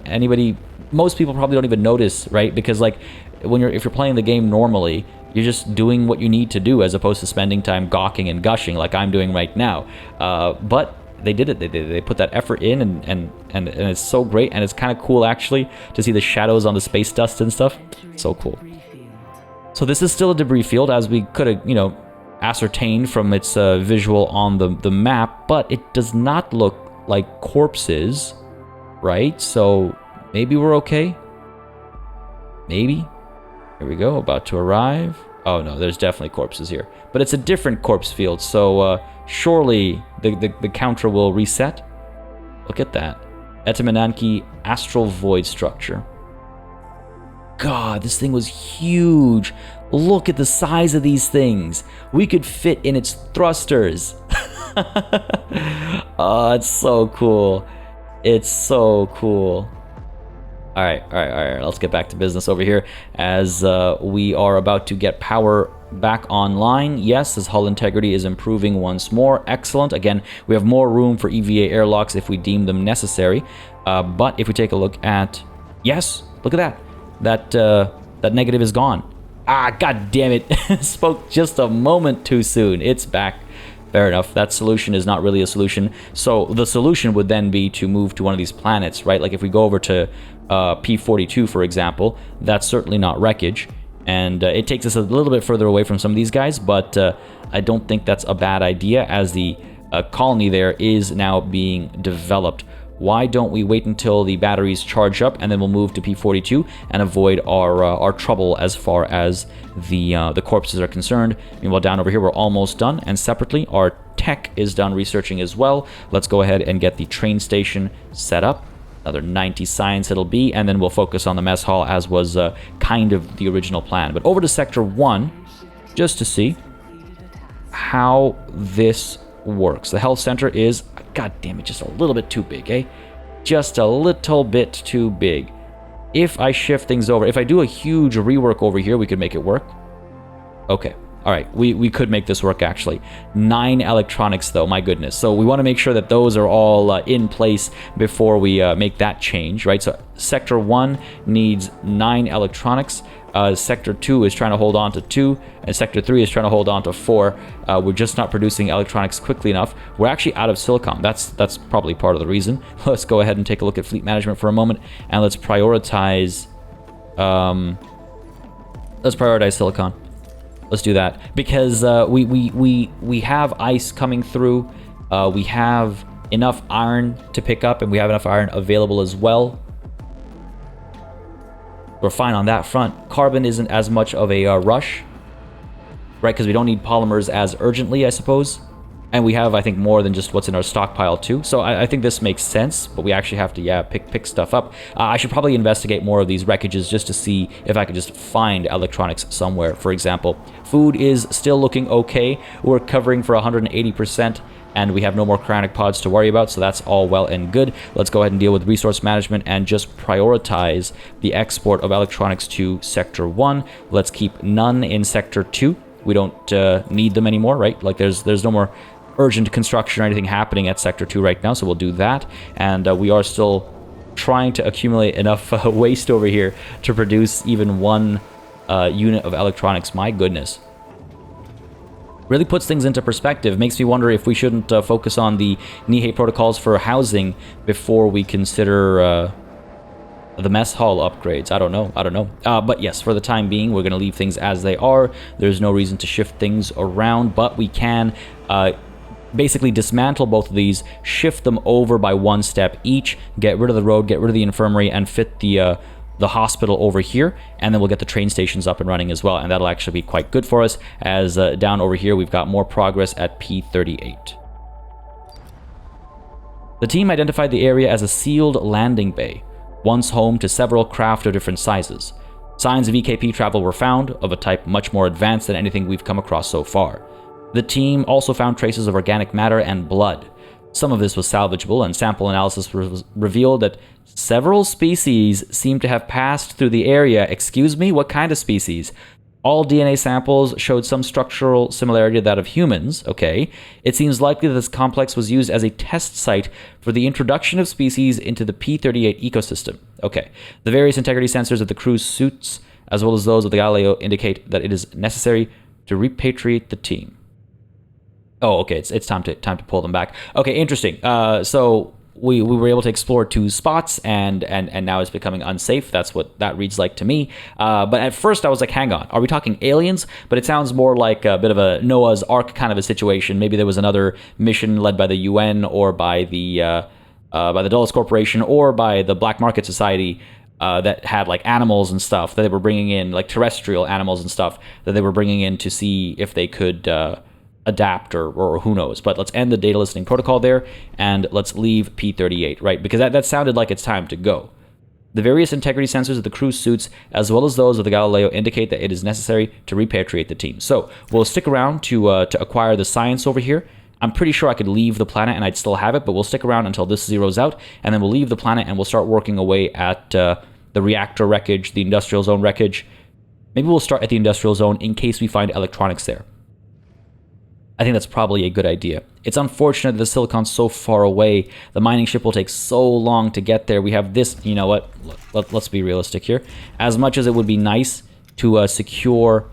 most people probably don't even notice, right? Because like if you're playing the game normally, you're just doing what you need to do as opposed to spending time gawking and gushing like I'm doing right now. But they did it. They put that effort in, and it's so great. And it's kind of cool actually to see the shadows on the space dust and stuff. So cool. So this is still a debris field, as we could have, you know, ascertained from its visual on the map, but it does not look like corpses, right? So maybe we're okay. Maybe. Here we go, about to arrive. Oh no, there's definitely corpses here, but it's a different corpse field, so surely the counter will reset. Look at that. Etamananki astral void structure. God, this thing was huge. Look at the size of these things. We could fit in its thrusters. Oh, it's so cool. It's so cool. All right. Let's get back to business over here as we are about to get power back online. Yes, as hull integrity is improving once more. Excellent. Again, we have more room for EVA airlocks if we deem them necessary. But if we take a look at... Yes, look at that. That negative is gone. Ah, god damn it. Spoke just a moment too soon. It's back. Fair enough. That solution is not really a solution. So the solution would then be to move to one of these planets, right? Like if we go over to P42, for example, that's certainly not wreckage. And it takes us a little bit further away from some of these guys, but I don't think that's a bad idea, as the colony there is now being developed. Why don't we wait until the batteries charge up, and then we'll move to P42 and avoid our trouble as far as the corpses are concerned. Meanwhile, down over here, we're almost done, and separately, our tech is done researching as well. Let's go ahead and get the train station set up. Another 90 science it'll be, and then we'll focus on the mess hall, as was kind of the original plan. But over to Sector 1, just to see how this works. The health center is, god damn it, just a little bit too big, eh? Just a little bit too big. If I shift things over, if I do a huge rework over here, we could make it work. Okay. All right, we could make this work, actually. 9 electronics, though, my goodness. So we want to make sure that those are all in place before we make that change, right? So Sector 1 needs 9 electronics. Sector 2 is trying to hold on to 2, and Sector 3 is trying to hold on to 4. We're just not producing electronics quickly enough. We're actually out of silicon. That's probably part of the reason. Let's go ahead and take a look at fleet management for a moment, and let's prioritize silicon. Let's do that, because we have ice coming through. We have enough iron to pick up, and we have enough iron available as well. We're fine on that front. Carbon isn't as much of a rush, right? Because we don't need polymers as urgently, I suppose. And we have, I think, more than just what's in our stockpile too. So I think this makes sense, but we actually have to, yeah, pick stuff up. I should probably investigate more of these wreckages just to see if I could just find electronics somewhere. For example, food is still looking okay. We're covering for 180%. And we have no more cryonic pods to worry about, so that's all well and good. Let's go ahead and deal with resource management and just prioritize the export of electronics to Sector 1. Let's keep none in Sector 2. We don't need them anymore, right? Like there's no more urgent construction or anything happening at Sector 2 right now, so we'll do that. And we are still trying to accumulate enough waste over here to produce even one unit of electronics. My goodness. Really puts things into perspective. Makes me wonder if we shouldn't focus on the Nihei protocols for housing before we consider the mess hall upgrades. I don't know. But yes, for the time being, we're going to leave things as they are. There's no reason to shift things around, but we can basically dismantle both of these, shift them over by one step each, get rid of the road, get rid of the infirmary, and fit the hospital over here, and then we'll get the train stations up and running as well, and that'll actually be quite good for us, as down over here we've got more progress at P38. The team identified the area as a sealed landing bay, once home to several craft of different sizes. Signs of EKP travel were found, of a type much more advanced than anything we've come across so far. The team also found traces of organic matter and blood. Some of this was salvageable, and sample analysis revealed that several species seem to have passed through the area. Excuse me, what kind of species? All DNA samples showed some structural similarity to that of humans. Okay. It seems likely that this complex was used as a test site for the introduction of species into the P38 ecosystem. Okay. The various integrity sensors of the crew's suits, as well as those of the Galileo, indicate that it is necessary to repatriate the team. Oh, okay. It's time to pull them back. Okay, interesting. So we were able to explore 2 spots, and now it's becoming unsafe. That's what that reads like to me. But at first I was like, hang on, are we talking aliens? But it sounds more like a bit of a Noah's Ark kind of a situation. Maybe there was another mission led by the UN or by the Dulles Corporation or by the Black Market Society that had like animals and stuff that they were bringing in, like terrestrial animals and stuff that they were bringing in to see if they could adapt or who knows. But let's end the data listening protocol there, and let's leave P38, right? Because that sounded like it's time to go. The various integrity sensors of the crew's suits, as well as those of the Galileo, indicate that it is necessary to repatriate the team. So we'll stick around to acquire the science over here. I'm pretty sure I could leave the planet and I'd still have it, but we'll stick around until this zeroes out, and then we'll leave the planet and we'll start working away at the reactor wreckage, the industrial zone wreckage. Maybe we'll start at the industrial zone in case we find electronics there. I think that's probably a good idea. It's unfortunate that the silicon's so far away. The mining ship will take so long to get there. We have this, you know what? Let's be realistic here. As much as it would be nice to secure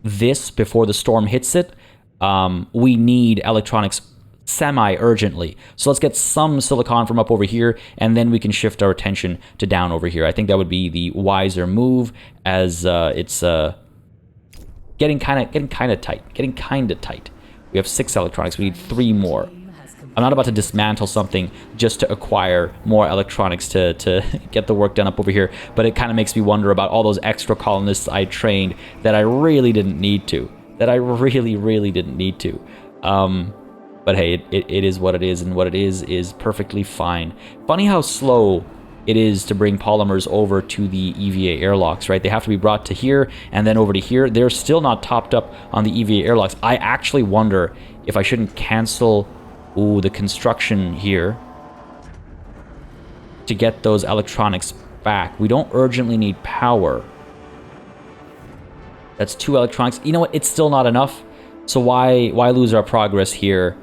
this before the storm hits it, we need electronics semi-urgently. So let's get some silicon from up over here, and then we can shift our attention to down over here. I think that would be the wiser move, as it's getting kind of tight. We have 6 electronics. We need 3 more. I'm not about to dismantle something just to acquire more electronics to get the work done up over here, but it kind of makes me wonder about all those extra colonists I trained that I really didn't need to. That I really didn't need to. But hey, it is what it is, and what it is perfectly fine. Funny how slow it is to bring polymers over to the EVA airlocks, right? They have to be brought to here and then over to here. They're still not topped up on the EVA airlocks. I actually wonder if I shouldn't cancel the construction here to get those electronics back. We don't urgently need power. That's 2 electronics. You know what? It's still not enough. So why lose our progress here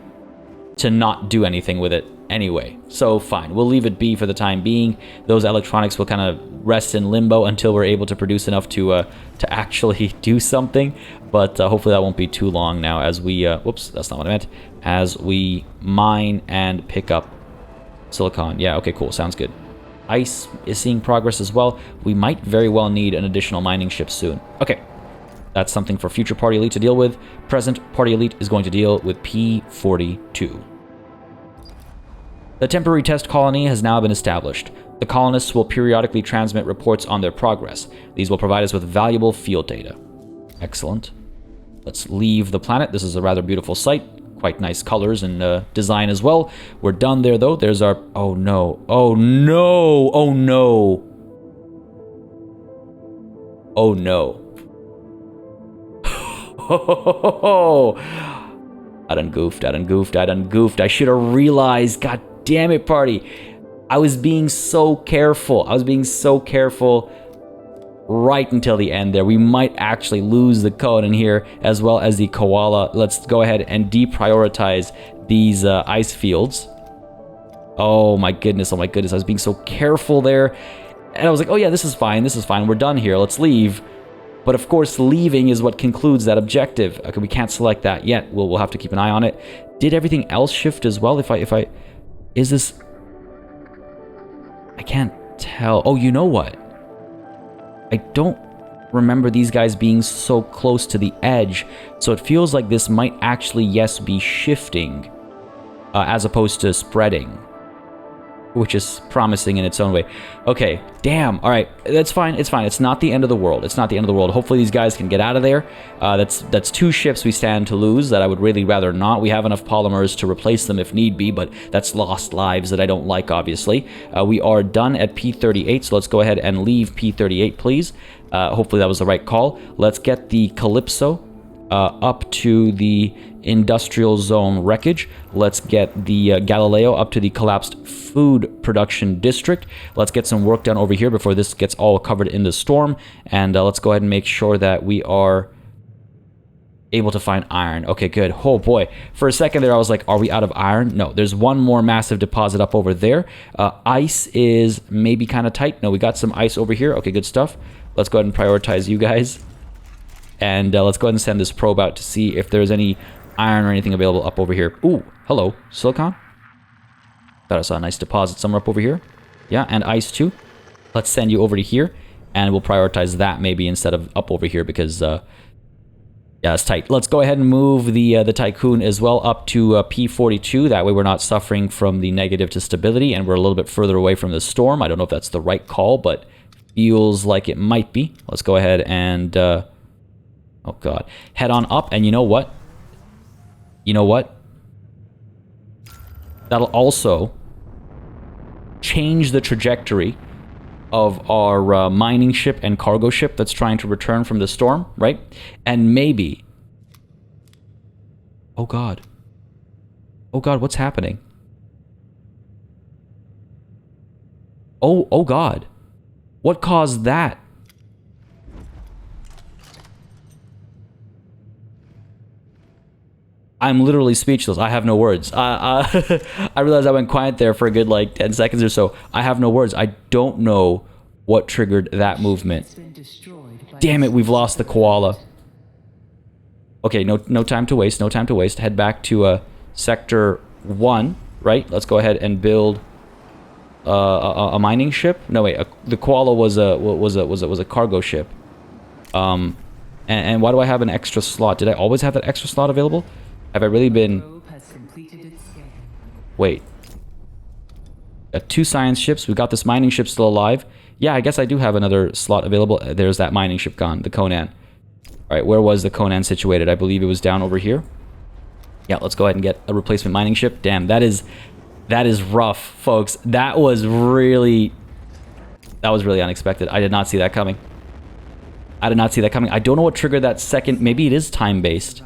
to not do anything with it? anyway. So fine, we'll leave it be for the time being. Those electronics will kind of rest in limbo until we're able to produce enough to actually do something. But hopefully that won't be too long now as we, whoops, that's not what I meant. As we mine and pick up silicon. Yeah, okay, cool, sounds good. ICE is seeing progress as well. We might very well need an additional mining ship soon. Okay, that's something for future Party Elite to deal with. Present Party Elite is going to deal with P42. The temporary test colony has now been established. The colonists will periodically transmit reports on their progress. These will provide us with valuable field data. Excellent. Let's leave the planet. This is a rather beautiful site. Quite nice colors and design as well. We're done there, though. There's our... Oh, no. Oh, no. Oh, no. Oh, no. I done goofed. I should have realized. God damn it, party. I was being so careful. Right until the end there. We might actually lose the code in here as well as the koala. Let's go ahead and deprioritize these ice fields. Oh my goodness. I was being so careful there. And I was like, oh yeah, this is fine. We're done here. Let's leave. But of course, leaving is what concludes that objective. Okay, we can't select that yet. We'll have to keep an eye on it. Did everything else shift as well? Is this... I can't tell. Oh, you know what? I don't remember these guys being so close to the edge, so it feels like this might actually, yes, be shifting as opposed to spreading, which is promising in its own way. Okay, damn. All right, that's fine. It's fine. It's not the end of the world. Hopefully these guys can get out of there. That's 2 ships we stand to lose that I would really rather not. We have enough polymers to replace them if need be, but that's lost lives that I don't like, obviously. We are done at P38, so let's go ahead and leave P38, please. Hopefully that was the right call. Let's get the Calypso up to the industrial zone wreckage. Let's get the Galileo up to the collapsed food production district. Let's get some work done over here before this gets all covered in the storm. And let's go ahead and make sure that we are able to find iron. Okay, good. Oh boy. For a second there I was like, are we out of iron? No, there's one more massive deposit up over there. Ice is maybe kind of tight. No, we got some ice over here. Okay, good stuff. Let's go ahead and prioritize you guys. And let's go ahead and send this probe out to see if there's any iron or anything available up over here. Ooh, hello, silicon. Thought I saw a nice deposit somewhere up over here. Yeah, and ice too. Let's send you over to here, and we'll prioritize that maybe instead of up over here because, yeah, it's tight. Let's go ahead and move the Tiqqun as well up to P42. That way we're not suffering from the negative to stability, and we're a little bit further away from the storm. I don't know if that's the right call, but feels like it might be. Let's go ahead and... oh god. Head on up, and you know what? That'll also change the trajectory of our mining ship and cargo ship that's trying to return from the storm, right? And maybe... Oh god. Oh god, what's happening? Oh god. What caused that? I'm literally speechless. I have no words. I realized I went quiet there for a good, like, 10 seconds or so. I have no words. I don't know what triggered that movement. Damn it, we've lost the koala. Okay, no time to waste. Head back to Sector 1, right? Let's go ahead and build a mining ship. No, wait. The koala was a cargo ship. And why do I have an extra slot? Did I always have that extra slot available? Have I really been... Wait. Got 2 science ships. We got this mining ship still alive. Yeah, I guess I do have another slot available. There's that mining ship gone, the Conan. Alright, where was the Conan situated? I believe it was down over here. Yeah, let's go ahead and get a replacement mining ship. Damn, that is rough, folks. That was really unexpected. I did not see that coming. I don't know what triggered that second... Maybe it is time-based.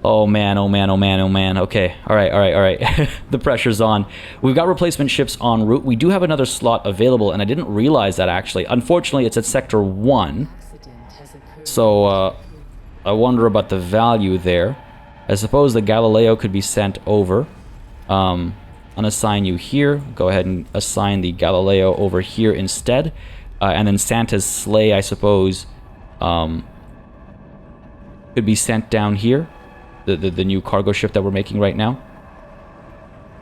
Oh man. Okay. All right. The pressure's on. We've got replacement ships en route. We do have another slot available, and I didn't realize that, actually. Unfortunately, it's at Sector 1. So, I wonder about the value there. I suppose the Galileo could be sent over. unassign you here. Go ahead and assign the Galileo over here instead. And then Santa's sleigh, I suppose, could be sent down here. The new cargo ship that we're making right now.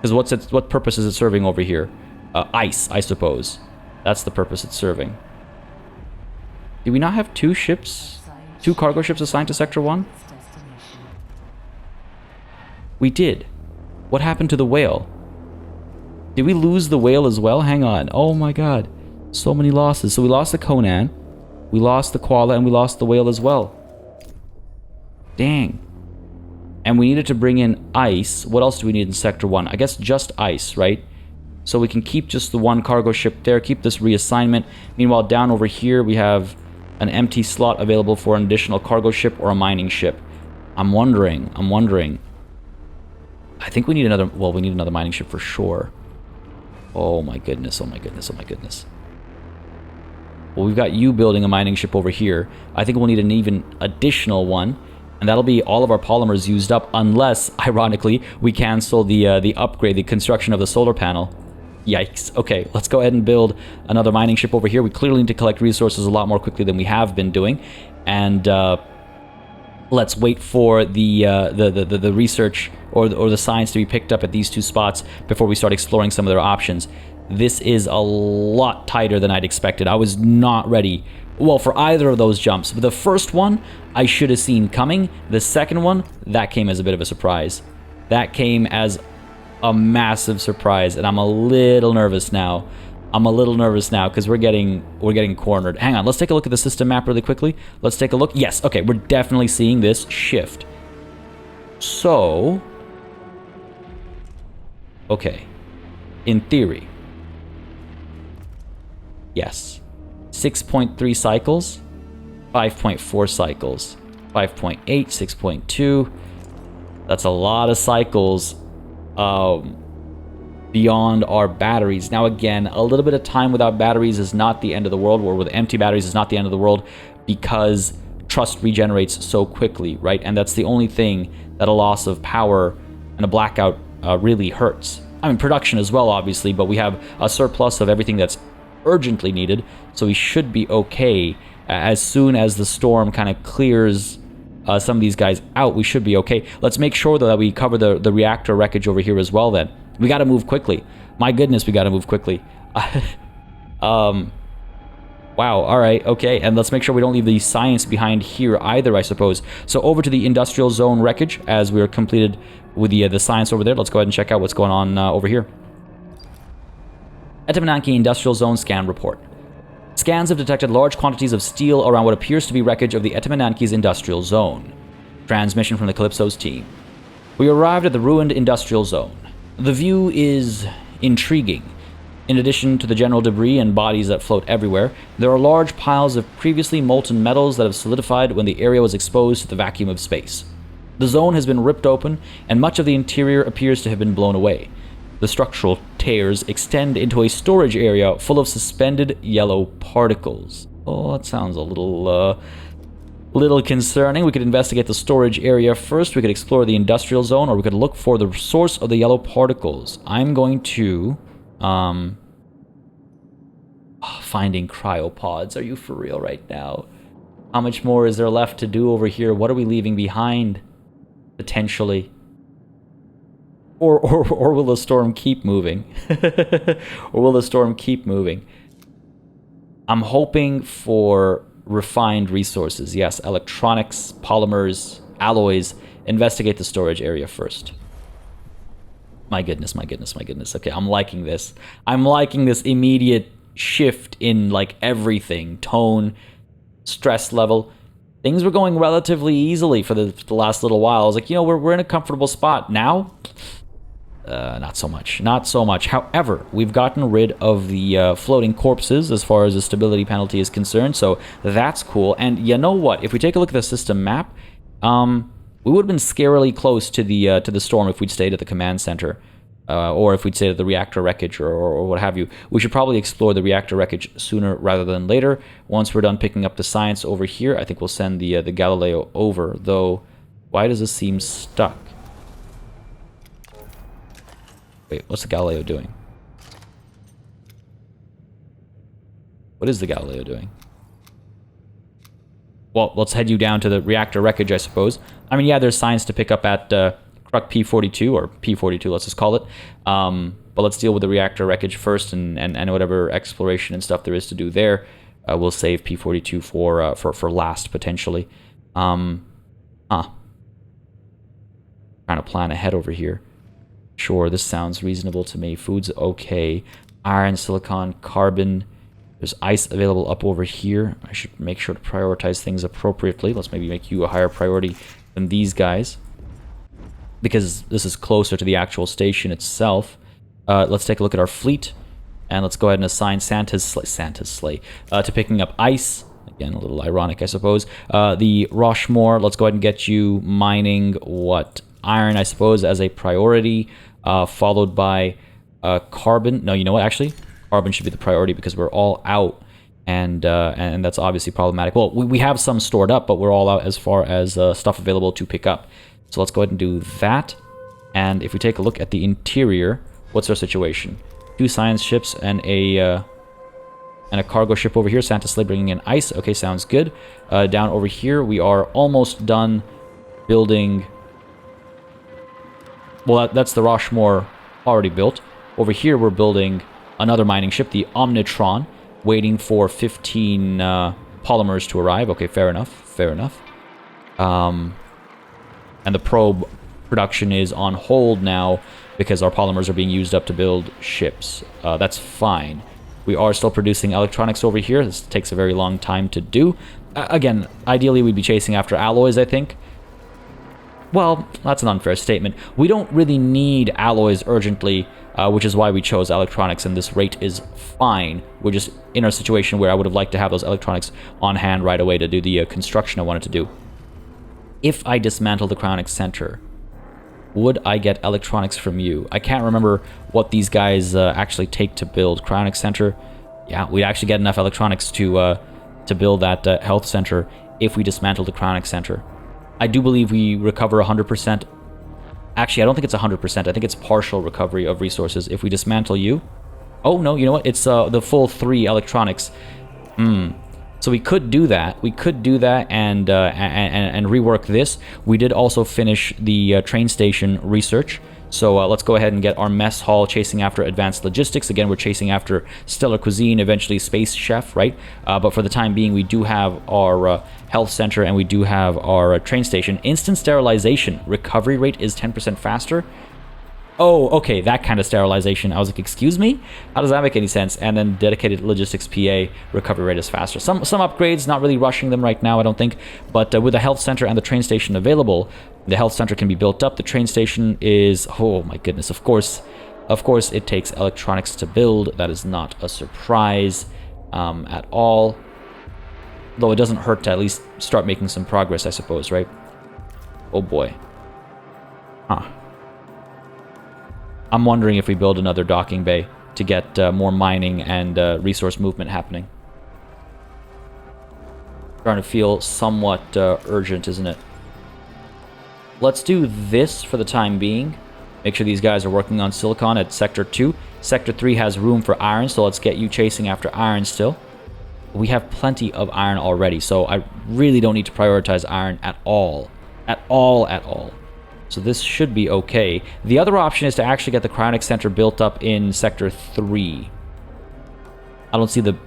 Because what purpose is it serving over here? Ice, I suppose. That's the purpose it's serving. Do we not have two cargo ships assigned to Sector 1? We did. What happened to the whale? Did we lose the whale as well? Hang on. Oh my god. So many losses. So we lost the Conan, we lost the Koala, and we lost the whale as well. Dang. And we needed to bring in ice. What else do we need in Sector 1? I guess just ice, right? So we can keep just the one cargo ship there, keep this reassignment. Meanwhile, down over here, we have an empty slot available for an additional cargo ship or a mining ship. I'm wondering. I think we need another, well, we need another mining ship for sure. Oh my goodness, oh my goodness, oh my goodness. Well, we've got you building a mining ship over here. I think we'll need an even additional one. And that'll be all of our polymers used up, unless, ironically, we cancel the upgrade, the construction of the solar panel. Yikes. Okay, let's go ahead and build another mining ship over here. We clearly need to collect resources a lot more quickly than we have been doing. And let's wait for the research or the science to be picked up at these two spots before we start exploring some of their options. This is a lot tighter than I'd expected. I was not ready, well, for either of those jumps. But the first one, I should have seen coming. The second one, that came as a bit of a surprise. That came as a massive surprise, and I'm a little nervous now. Because we're getting cornered. Hang on, let's take a look at the system map really quickly. Let's take a look. Yes, okay, we're definitely seeing this shift. So, okay, in theory, yes, 6.3 cycles, 5.4 cycles, 5.8, 6.2. That's a lot of cycles beyond our batteries. Now again, a little bit of time without batteries is not the end of the world, or with empty batteries is not the end of the world, because trust regenerates so quickly, right? And that's the only thing that a loss of power and a blackout really hurts. I mean, production as well, obviously, but we have a surplus of everything that's urgently needed, so we should be okay. As soon as the storm kind of clears some of these guys out, we should be okay. Let's make sure, though, that we cover the reactor wreckage over here as well, then. We got to move quickly. My goodness, we got to move quickly. Wow, alright, okay. And let's make sure we don't leave the science behind here either, I suppose. So over to the industrial zone wreckage, as we are completed with the science over there. Let's go ahead and check out what's going on over here. Etamananki Industrial Zone Scan Report. Scans have detected large quantities of steel around what appears to be wreckage of the Etamananki's industrial zone. Transmission from the Calypso's team. We arrived at the ruined industrial zone. The view is intriguing. In addition to the general debris and bodies that float everywhere, there are large piles of previously molten metals that have solidified when the area was exposed to the vacuum of space. The zone has been ripped open, and much of the interior appears to have been blown away. The structural tears extend into a storage area full of suspended yellow particles. Oh, that sounds a little concerning. We could investigate the storage area first. We could explore the industrial zone, or we could look for the source of the yellow particles. I'm going to finding cryopods. Are you for real right now? How much more is there left to do over here? What are we leaving behind, potentially? Or will the storm keep moving? Or will the storm keep moving? I'm hoping for refined resources. Yes, electronics, polymers, alloys. Investigate the storage area first. My goodness, my goodness, my goodness. Okay, I'm liking this. I'm liking this immediate shift in, like, everything. Tone, stress level. Things were going relatively easily for the last little while. I was like, you know, we're in a comfortable spot. Now, not so much. Not so much. However, we've gotten rid of the floating corpses as far as the stability penalty is concerned, so that's cool. And you know what? If we take a look at the system map, we would have been scarily close to the storm if we'd stayed at the command center, or if we'd stayed at the reactor wreckage, or what have you. We should probably explore the reactor wreckage sooner rather than later. Once we're done picking up the science over here, I think we'll send the Galileo over. Though, why does this seem stuck? Wait, what's the Galileo doing? What is the Galileo doing? Well, let's head you down to the reactor wreckage, I suppose. I mean, yeah, there's science to pick up at Kruk P42, or P42, let's just call it. But let's deal with the reactor wreckage first, and whatever exploration and stuff there is to do there. We'll save P42 for last, potentially. Trying to plan ahead over here. Sure, this sounds reasonable to me. Food's okay. Iron, silicon, carbon. There's ice available up over here. I should make sure to prioritize things appropriately. Let's maybe make you a higher priority than these guys, because this is closer to the actual station itself. Let's take a look at our fleet, and let's go ahead and assign Santa's sleigh to picking up ice. Again, a little ironic, I suppose. The Rushmore, let's go ahead and get you mining iron, I suppose, as a priority, followed by carbon. No, you know what? Actually, carbon should be the priority because we're all out, and that's obviously problematic. Well, we have some stored up, but we're all out as far as stuff available to pick up. So let's go ahead and do that. And if we take a look at the interior, what's our situation? 2 science ships and a cargo ship over here. Santa's sleigh bringing in ice. Okay, sounds good. Down over here, we are almost done building. Well, that's the Rushmore already built. Over here, we're building another mining ship, the Omnitron, waiting for 15 polymers to arrive. Okay, fair enough. Fair enough. And the probe production is on hold now because our polymers are being used up to build ships. That's fine. We are still producing electronics over here. This takes a very long time to do. Again, ideally we'd be chasing after alloys, I think. Well, that's an unfair statement. We don't really need alloys urgently, which is why we chose electronics, and this rate is fine. We're just in a situation where I would have liked to have those electronics on hand right away to do the construction I wanted to do. If I dismantle the Cryonics Center, would I get electronics from you? I can't remember what these guys actually take to build. Cryonics Center, yeah, we'd actually get enough electronics to build that health center if we dismantle the Cryonics Center. I do believe we recover 100%. Actually, I don't think it's 100%. I think it's partial recovery of resources if we dismantle you. Oh, no, you know what? It's the full 3 electronics. So we could do that. We could do that and rework this. We did also finish the train station research. So let's go ahead and get our mess hall chasing after advanced logistics. Again, we're chasing after stellar cuisine, eventually space chef, right? But for the time being, we do have our health center and we do have our train station. Instant sterilization recovery rate is 10% faster. Oh, okay, that kind of sterilization. I was like, excuse me? How does that make any sense? And then dedicated logistics PA, recovery rate is faster. Some upgrades, not really rushing them right now, I don't think. But with the health center and the train station available, the health center can be built up. The train station is, oh my goodness, of course it takes electronics to build. That is not a surprise at all. Though it doesn't hurt to at least start making some progress, I suppose, right? Oh boy. Huh. I'm wondering if we build another docking bay to get more mining and resource movement happening. Starting to feel somewhat urgent, isn't it? Let's do this for the time being. Make sure these guys are working on silicon at Sector 2. Sector 3 has room for iron, so let's get you chasing after iron still. We have plenty of iron already, so I really don't need to prioritize iron at all. At all. So this should be okay. The other option is to actually get the Cryonics Center built up in Sector 3. I don't see the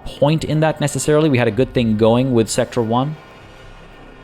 point in that necessarily. We had a good thing going with Sector 1.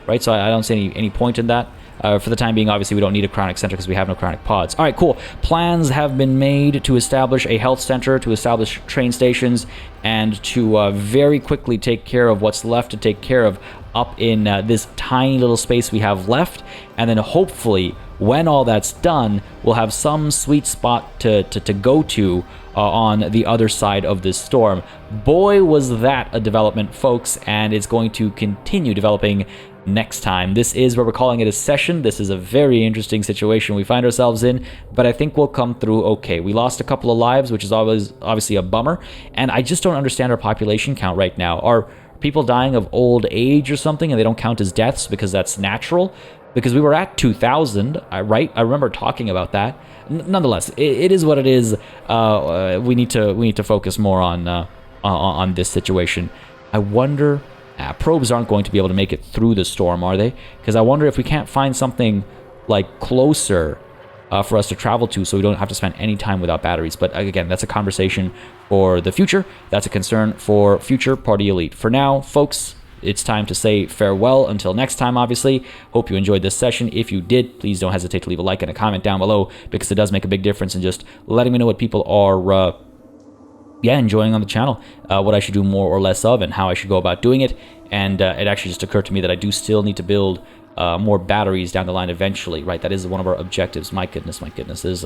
Right, so I don't see any point in that. For the time being, obviously, we don't need a Cryonic Center because we have no Cryonic pods. All right, cool. Plans have been made to establish a health center, to establish train stations, and to very quickly take care of what's left to take care of up in this tiny little space we have left. And then hopefully, when all that's done, we'll have some sweet spot to go to on the other side of this storm. Boy, was that a development, folks, and it's going to continue developing next time. This is where we're calling it a session. This is a very interesting situation we find ourselves in, but I think we'll come through okay. We lost a couple of lives, which is always obviously a bummer, and I just don't understand our population count right now. Are people dying of old age or something and they don't count as deaths because that's natural? Because we were at 2,000, right? I remember talking about that. nonetheless, it is what it is. We need to focus more on this situation. I wonder, probes aren't going to be able to make it through the storm, are they? Because I wonder if we can't find something like closer for us to travel to, so we don't have to spend any time without batteries. But again, that's a conversation for the future. That's a concern for future Party Elite. For now, folks, it's time to say farewell until next time, obviously. Hope you enjoyed this session. If you did, please don't hesitate to leave a like and a comment down below, because it does make a big difference in just letting me know what people are enjoying on the channel, what I should do more or less of, and how I should go about doing it. And it actually just occurred to me that I do still need to build more batteries down the line eventually, right? That is one of our objectives. My goodness. There's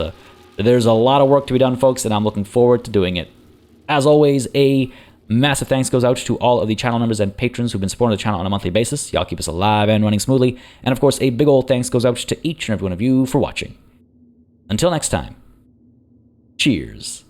a lot of work to be done, folks, and I'm looking forward to doing it. As always, a massive thanks goes out to all of the channel members and patrons who've been supporting the channel on a monthly basis. Y'all keep us alive and running smoothly. And of course, a big old thanks goes out to each and every one of you for watching. Until next time, cheers.